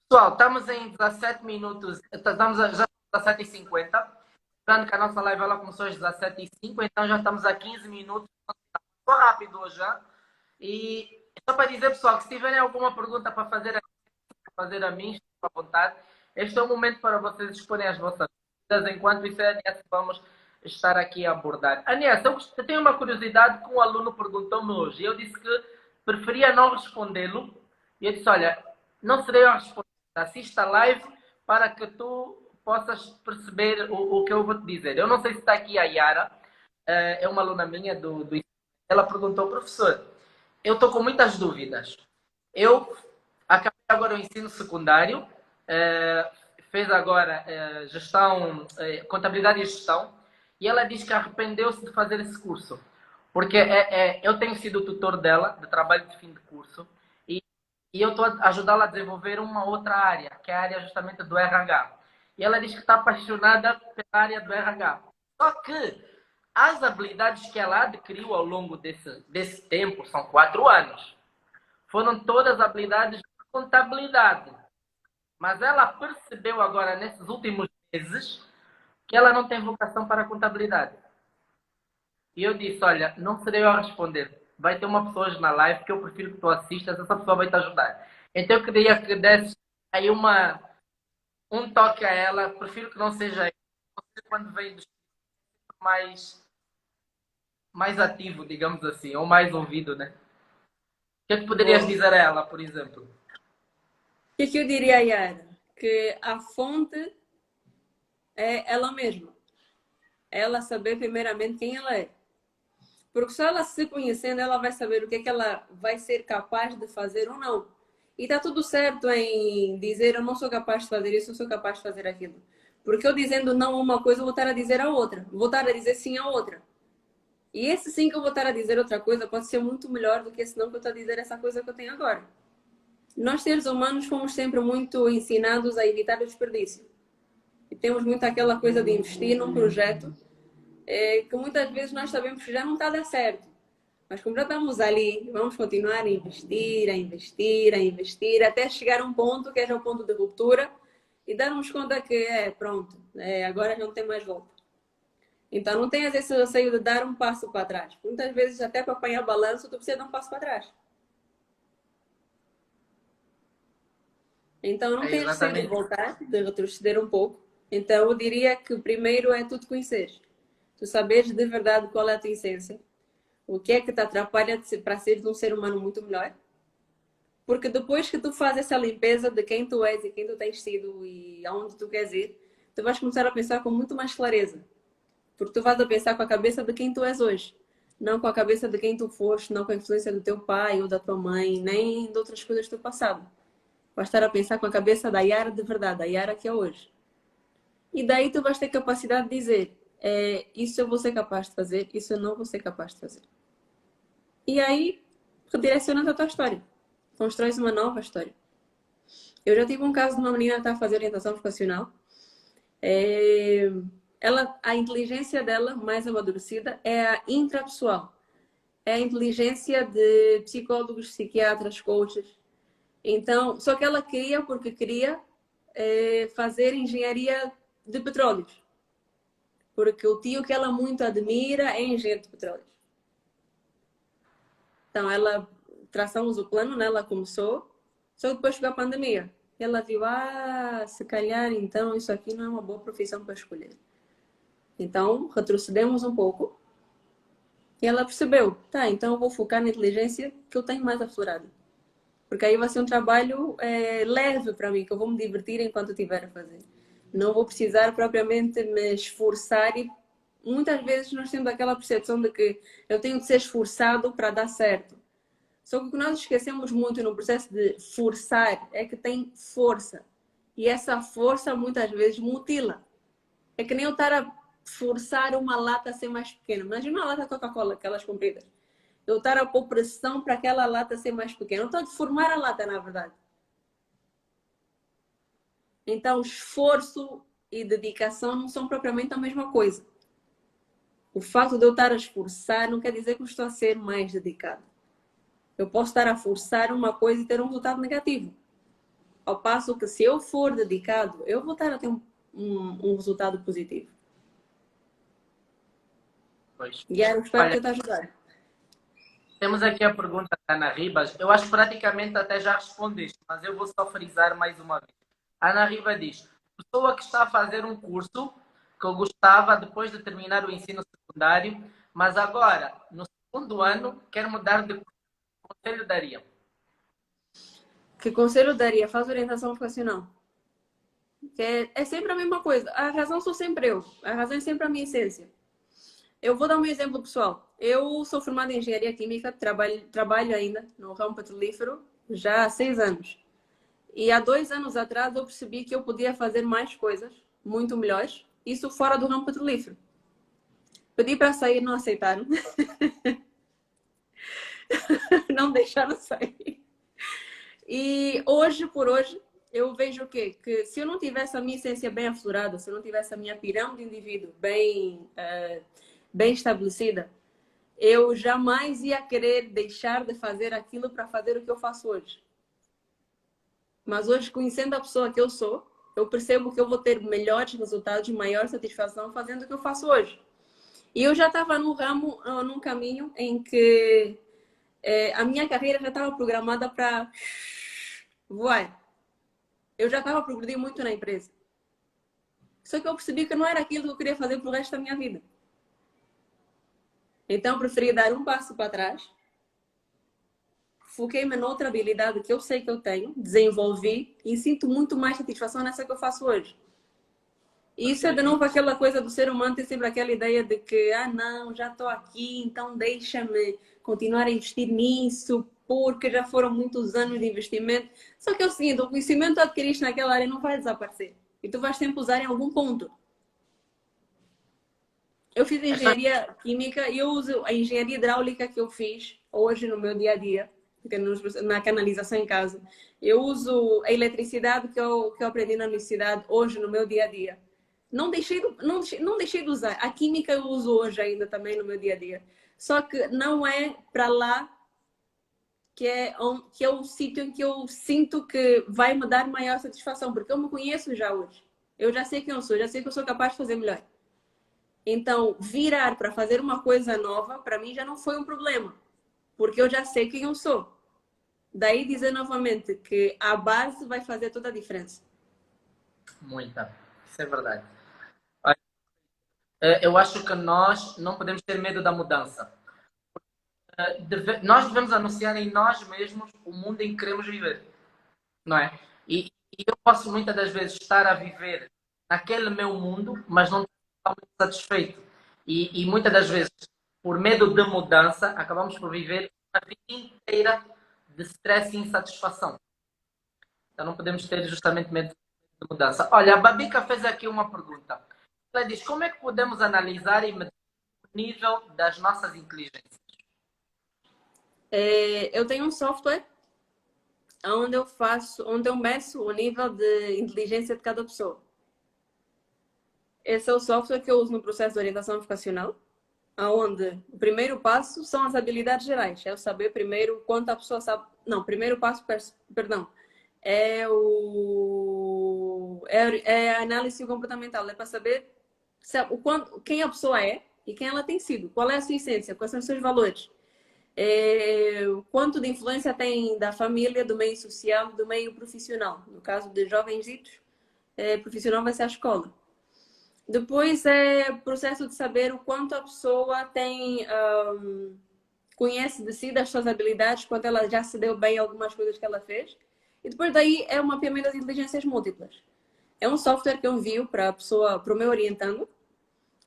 pessoal, estamos em 17 minutos, já estamos a 17h50. Lembrando que a nossa live ela começou às 17h05, então já estamos a 15 minutos. Ficou rápido hoje já. E só para dizer, pessoal, que se tiverem alguma pergunta para fazer a mim, estão à vontade. Este é o momento para vocês exporem as vossas dúvidas, enquanto isso é a Aniessa que vamos estar aqui a abordar. Aniessa, eu tenho uma curiosidade que um aluno perguntou-me hoje. Eu disse que preferia não respondê-lo. E eu disse, olha, não serei eu a responder. Assista a live para que tu possas perceber o que eu vou te dizer. Eu não sei se está aqui a Yara, é uma aluna minha do ela perguntou, professor, eu estou com muitas dúvidas. Eu acabei agora o ensino secundário, fez agora gestão, contabilidade e gestão, e ela diz que arrependeu-se de fazer esse curso, porque eu tenho sido tutor dela, de trabalho de fim de curso, e eu estou a ajudá-la a desenvolver uma outra área, que é a área justamente do RH. E ela diz que está apaixonada pela área do RH. Só que as habilidades que ela adquiriu ao longo desse tempo, são 4 anos, foram todas habilidades de contabilidade. Mas ela percebeu agora, nesses últimos meses, que ela não tem vocação para a contabilidade. E eu disse, olha, não serei eu a responder. Vai ter uma pessoa hoje na live que eu prefiro que tu assistas, essa pessoa vai te ajudar. Então eu queria que desse aí uma um toque a ela, prefiro que não seja eu. Você, quando vem do mais, mais ativo, digamos assim, ou mais ouvido, né? O que é que poderias Boa. dizer a ela, por exemplo? O que eu diria a Yara? Que a fonte é ela mesma. Ela saber primeiramente quem ela é. Porque só ela se conhecendo, ela vai saber o que é que ela vai ser capaz de fazer ou não. E está tudo certo em dizer eu não sou capaz de fazer isso, eu sou capaz de fazer aquilo. Porque eu dizendo não a uma coisa, eu vou estar a dizer a outra. Vou estar a dizer sim a outra. E esse sim que eu vou estar a dizer outra coisa pode ser muito melhor do que esse não que eu estou a dizer essa coisa que eu tenho agora. Nós, seres humanos, fomos sempre muito ensinados a evitar o desperdício. E temos muito aquela coisa de investir num projeto que muitas vezes nós sabemos que já não está a dar certo. Mas como já estamos ali, vamos continuar a investir, a investir, a investir, até chegar a um ponto que é já o ponto de ruptura e darmos conta que pronto, agora já não tem mais volta. Então não tenhas esse receio de dar um passo para trás. Muitas vezes até para apanhar balanço tu precisa dar um passo para trás. Então não É tenhas receio de exatamente. voltar, de retroceder um pouco. Então eu diria que o primeiro é tu te conheceres. Tu saberes de verdade qual é a tua essência. O que é que te atrapalha para seres um ser humano muito melhor. Porque depois que tu fazes essa limpeza de quem tu és e quem tu tens sido e aonde tu queres ir, tu vais começar a pensar com muito mais clareza. Porque tu vais a pensar com a cabeça de quem tu és hoje. Não com a cabeça de quem tu foste, não com a influência do teu pai ou da tua mãe, nem de outras coisas do teu passado. Vais estar a pensar com a cabeça da Yara de verdade, a Yara que é hoje. E daí tu vais ter capacidade de dizer, isso eu vou ser capaz de fazer, isso eu não vou ser capaz de fazer. E aí, redirecionas a tua história. Constróis uma nova história. Eu já tive um caso de uma menina que está a fazer orientação vocacional. A inteligência dela, mais amadurecida, é a intrapessoal. É a inteligência de psicólogos, psiquiatras, coaches. Então, só que ela queria, porque queria, fazer engenharia de petróleos. Porque o tio que ela muito admira é engenheiro de petróleos. Então, ela traçamos o plano, né? Ela começou, só que depois chegou a pandemia. E ela viu, se calhar então isso aqui não é uma boa profissão para escolher. Então, retrocedemos um pouco e ela percebeu, tá, então eu vou focar na inteligência que eu tenho mais aflorada. Porque aí vai ser um trabalho leve para mim, que eu vou me divertir enquanto eu estiver a fazer. Não vou precisar propriamente me esforçar e muitas vezes nós temos aquela percepção de que eu tenho de ser esforçado para dar certo. Só que o que nós esquecemos muito no processo de forçar é que tem força. E essa força muitas vezes mutila. É que nem eu estar a forçar uma lata a ser mais pequena. Imagina uma lata de Coca-Cola, aquelas compridas. Eu estar a pôr pressão para aquela lata ser mais pequena. Eu estou a deformar a lata, na verdade. Então, esforço e dedicação não são propriamente a mesma coisa. O fato de eu estar a esforçar não quer dizer que eu estou a ser mais dedicado. Eu posso estar a forçar uma coisa e ter um resultado negativo. Ao passo que, se eu for dedicado, eu vou estar a ter um resultado positivo. Pois. E eu espero Olha, tentar ajudar. temos aqui a pergunta da Ana Ribas. Eu acho que praticamente até já respondeste, mas eu vou só frisar mais uma vez. A Ana Ribas diz: pessoa que está a fazer um curso que eu gostava depois de terminar o ensino secundário, mas agora, no segundo ano, quer mudar de curso. Que conselho daria? Que conselho eu daria? Faz orientação vocacional. Que é sempre a mesma coisa. A razão sou sempre eu. A razão é sempre a minha essência. Eu vou dar um exemplo pessoal. Eu sou formada em engenharia química, trabalho ainda no ramo petrolífero já há 6 anos. E há 2 anos atrás eu percebi que eu podia fazer mais coisas, muito melhores, isso fora do ramo petrolífero. Pedi para sair, não aceitaram. Não deixaram sair. E hoje por hoje, eu vejo o quê? Que se eu não tivesse a minha essência bem aflorada, se eu não tivesse a minha pirâmide de indivíduo bem estabelecida, eu jamais ia querer deixar de fazer aquilo para fazer o que eu faço hoje. Mas hoje, conhecendo a pessoa que eu sou, eu percebo que eu vou ter melhores resultados, maior satisfação fazendo o que eu faço hoje. E eu já estava num ramo, num caminho em que a minha carreira já estava programada para voar. Eu já estava a progredir muito na empresa. Só que eu percebi que não era aquilo que eu queria fazer pro resto da minha vida. Então eu preferi dar um passo para trás, foquei-me noutra habilidade que eu sei que eu tenho, desenvolvi e sinto muito mais satisfação nessa que eu faço hoje. E isso é de novo aquela coisa do ser humano ter sempre aquela ideia de que, ah não, já estou aqui, então deixa-me continuar a investir nisso, porque já foram muitos anos de investimento. Só que é o seguinte, o conhecimento que adquiriste naquela área não vai desaparecer. E tu vais sempre usar em algum ponto. Eu fiz engenharia química e eu uso a engenharia hidráulica que eu fiz hoje no meu dia a dia, na canalização em casa. Eu uso a eletricidade que eu aprendi na universidade hoje no meu dia a dia. Não deixei de usar. A química eu uso hoje ainda também no meu dia a dia. Só que não é para lá que é o sítio em que eu sinto que vai me dar maior satisfação, porque eu me conheço já hoje. Eu já sei quem eu sou, já sei que eu sou capaz de fazer melhor. Então, virar para fazer uma coisa nova, para mim já não foi um problema, porque eu já sei quem eu sou. Daí dizer novamente que a base vai fazer toda a diferença. Muita. Isso é verdade. Eu acho que nós não podemos ter medo da mudança. Nós devemos anunciar em nós mesmos o mundo em que queremos viver, não é? E eu posso muitas das vezes estar a viver naquele meu mundo, mas não estar muito satisfeito. E muitas das vezes, por medo de mudança, acabamos por viver a vida inteira de stress e insatisfação. Então não podemos ter justamente medo de mudança. Olha, a Babica fez aqui uma pergunta. Ela diz, como é que podemos analisar e medir o nível das nossas inteligências? Eu tenho um software onde eu meço o nível de inteligência de cada pessoa. Esse é o software que eu uso no processo de orientação vocacional, onde o primeiro passo são as habilidades gerais. É o saber primeiro quanto a pessoa sabe. Não, primeiro passo, perdão, é a análise comportamental. É para saber quem a pessoa é e quem ela tem sido. Qual é a sua essência, quais são os seus valores. Quanto de influência tem da família, do meio social, do meio profissional. No caso de jovenzitos, profissional vai ser a escola. Depois é o processo de saber o quanto a pessoa conhece de si, das suas habilidades, quanto ela já se deu bem em algumas coisas que ela fez. E depois daí é um mapeamento das inteligências múltiplas. É um software que eu envio para a pessoa, para o meu orientando,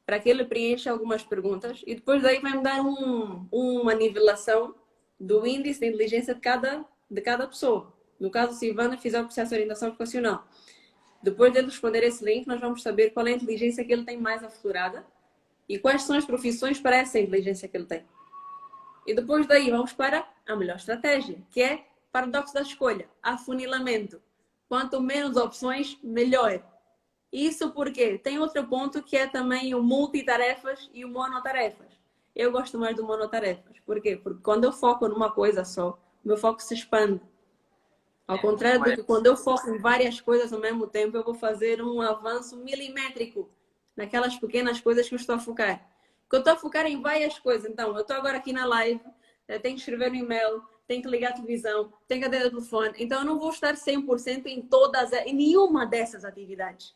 para que ele preencha algumas perguntas e depois daí vai me dar uma nivelação do índice de inteligência de cada pessoa. No caso, se Ivana fizer o processo de orientação vocacional, depois dele responder esse link, nós vamos saber qual é a inteligência que ele tem mais aflorada e quais são as profissões para essa inteligência que ele tem. E depois daí vamos para a melhor estratégia, que é paradoxo da escolha, afunilamento. Quanto menos opções, melhor. Isso porque tem outro ponto que é também o multitarefas e o monotarefas. Eu gosto mais do monotarefas. Por quê? Porque quando eu foco numa coisa só, o meu foco se expande. Ao contrário do que quando eu foco em várias coisas ao mesmo tempo, eu vou fazer um avanço milimétrico naquelas pequenas coisas que eu estou a focar. Porque eu estou a focar em várias coisas. Então, eu estou agora aqui na live, tenho que escrever no e-mail, tenho que ligar a televisão, tenho que atender o telefone. Então, eu não vou estar 100% em nenhuma dessas atividades.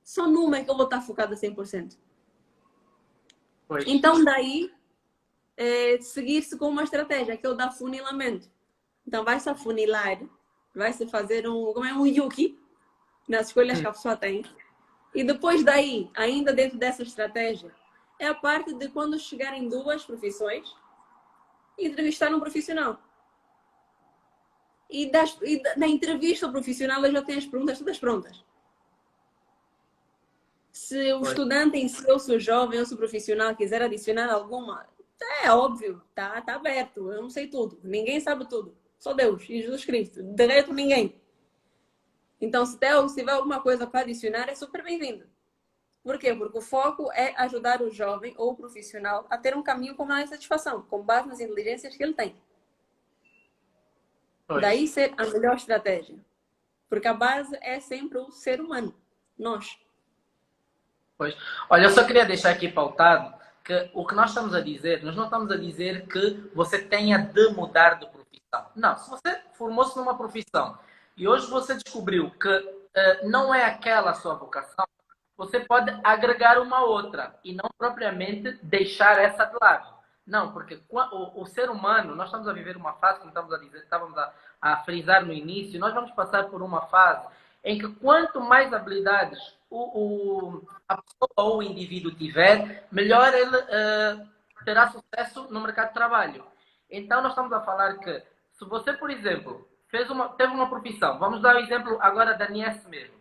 Só numa é que eu vou estar focada 100%. Pois. Então, daí, seguir-se com uma estratégia, que é o da funilamento. Então, vai-se afunilar, vai-se fazer um yuki nas escolhas que a pessoa tem. E depois daí, ainda dentro dessa estratégia, é a parte de quando chegarem duas profissões, entrevistar um profissional. E da entrevista ao profissional, eu já tenho as perguntas todas prontas. Se o estudante em si, ou se o jovem, ou se o profissional quiser adicionar alguma, é óbvio, tá aberto. Eu não sei tudo. Ninguém sabe tudo. Só Deus e Jesus Cristo. De resto, ninguém. Então, se tiver alguma coisa para adicionar, é super bem-vindo. Por quê? Porque o foco é ajudar o jovem ou o profissional a ter um caminho com mais satisfação, com base nas inteligências que ele tem. Pois. Daí ser a melhor estratégia. Porque a base é sempre o ser humano. Nós. Pois. Olha, eu só queria deixar aqui pautado que o que nós estamos a dizer, nós não estamos a dizer que você tenha de mudar de profissão. Não, se você formou-se numa profissão e hoje você descobriu que não é aquela a sua vocação, você pode agregar uma outra e não propriamente deixar essa de lado. Não, porque o ser humano, nós estamos a viver uma fase, como estávamos a frisar no início, nós vamos passar por uma fase em que quanto mais habilidades a pessoa ou o indivíduo tiver, melhor ele terá sucesso no mercado de trabalho. Então, nós estamos a falar que, se você, por exemplo, teve uma profissão, vamos dar o exemplo agora da Nies mesmo,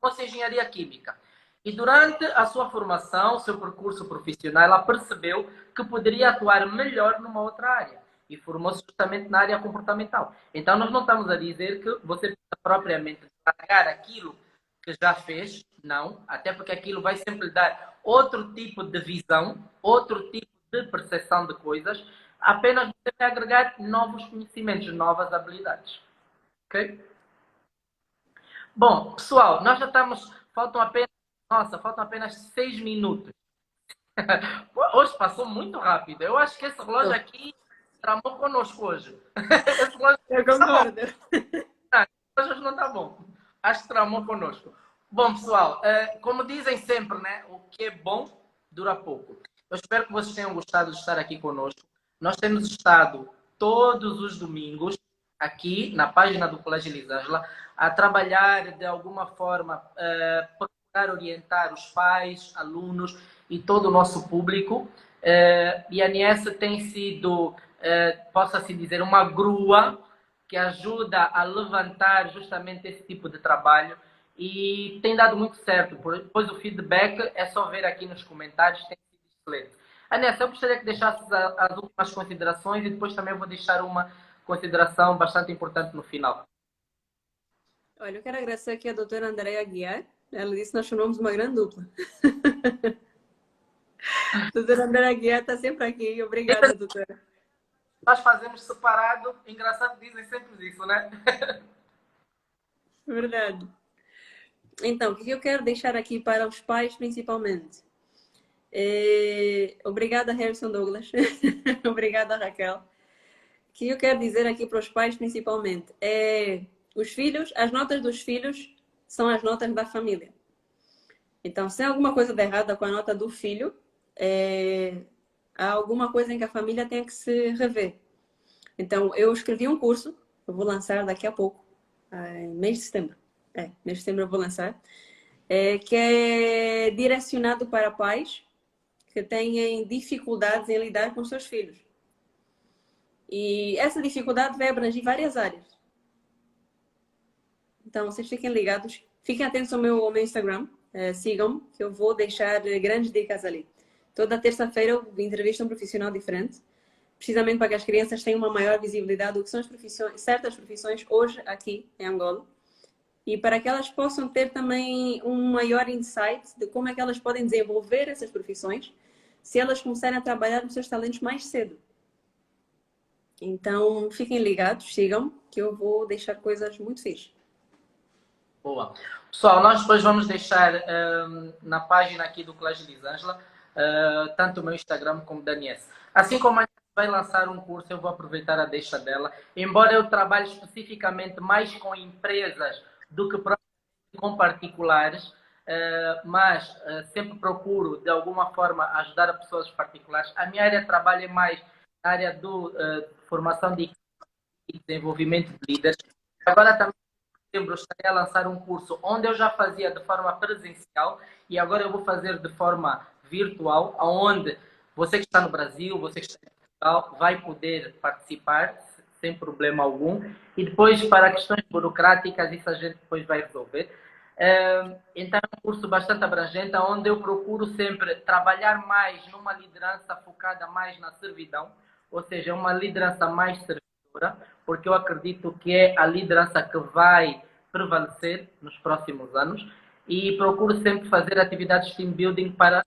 fosse engenharia química. E durante a sua formação, seu percurso profissional, ela percebeu que poderia atuar melhor numa outra área. E formou-se justamente na área comportamental. Então, nós não estamos a dizer que você precisa propriamente largar aquilo que já fez, não. Até porque aquilo vai sempre lhe dar outro tipo de visão, outro tipo de percepção de coisas. Apenas você vai agregar novos conhecimentos, novas habilidades. Ok? Bom, pessoal, nós já estamos... faltam apenas 6 minutos. Hoje passou muito rápido. Eu acho que esse relógio aqui tramou conosco hoje. Esse relógio Eu concordo. hoje não está bom. Acho que tramou conosco. Bom, pessoal, como dizem sempre, né? O que é bom dura pouco. Eu espero que vocês tenham gostado de estar aqui conosco. Nós temos estado todos os domingos aqui na página do Colégio Elisângela a trabalhar de alguma forma, procurar orientar os pais, alunos e todo o nosso público. E a Nies tem sido, possa-se dizer, uma grua que ajuda a levantar justamente esse tipo de trabalho e tem dado muito certo, pois o feedback é só ver aqui nos comentários, tem sido excelente. Anessa, eu gostaria que deixasses as últimas considerações e depois também vou deixar uma consideração bastante importante no final. Olha, eu quero agradecer aqui a doutora Andréa Aguiar. Ela disse que nós formamos uma grande dupla. A doutora Andréa Aguiar está sempre aqui. Obrigada, doutora. Nós fazemos separado, engraçado, dizem sempre isso, né? Verdade. Então, o que eu quero deixar aqui para os pais, principalmente? Obrigada, Harrison Douglas. Obrigada, Raquel. O que eu quero dizer aqui para os pais, principalmente, os filhos, as notas dos filhos são as notas da família. Então, se há alguma coisa de errada com a nota do filho, há alguma coisa em que a família tem que se rever. Então, eu escrevi um curso, eu vou lançar daqui a pouco, em mês de setembro. Mês de setembro eu vou lançar, que é direcionado para pais que têm dificuldades em lidar com os seus filhos. E essa dificuldade vai abranger várias áreas. Então, vocês fiquem ligados, fiquem atentos ao meu Instagram, sigam-me, que eu vou deixar grandes dicas ali. Toda terça-feira eu entrevisto um profissional diferente, precisamente para que as crianças tenham uma maior visibilidade do que são certas profissões hoje aqui em Angola. E para que elas possam ter também um maior insight de como é que elas podem desenvolver essas profissões se elas começarem a trabalhar nos seus talentos mais cedo. Então, fiquem ligados, sigam, que eu vou deixar coisas muito fixes. Boa. Pessoal, nós depois vamos deixar na página aqui do Colégio Elisângela, tanto o meu Instagram como o da Nies. Assim como a Nies vai lançar um curso, eu vou aproveitar a deixa dela. Embora eu trabalhe especificamente mais com empresas do que com particulares, mas sempre procuro, de alguma forma, ajudar a pessoas particulares. A minha área de trabalho é mais na área de formação de desenvolvimento de líderes. Agora também em setembro estarei a lançar um curso onde eu já fazia de forma presencial e agora eu vou fazer de forma virtual, onde você que está no Brasil, você que está em Portugal, vai poder participar sem problema algum. E depois, para questões burocráticas, isso a gente depois vai resolver. Então, é um curso bastante abrangente, onde eu procuro sempre trabalhar mais numa liderança focada mais na servidão, ou seja, uma liderança mais servidora, porque eu acredito que é a liderança que vai prevalecer nos próximos anos. E procuro sempre fazer atividades de team building para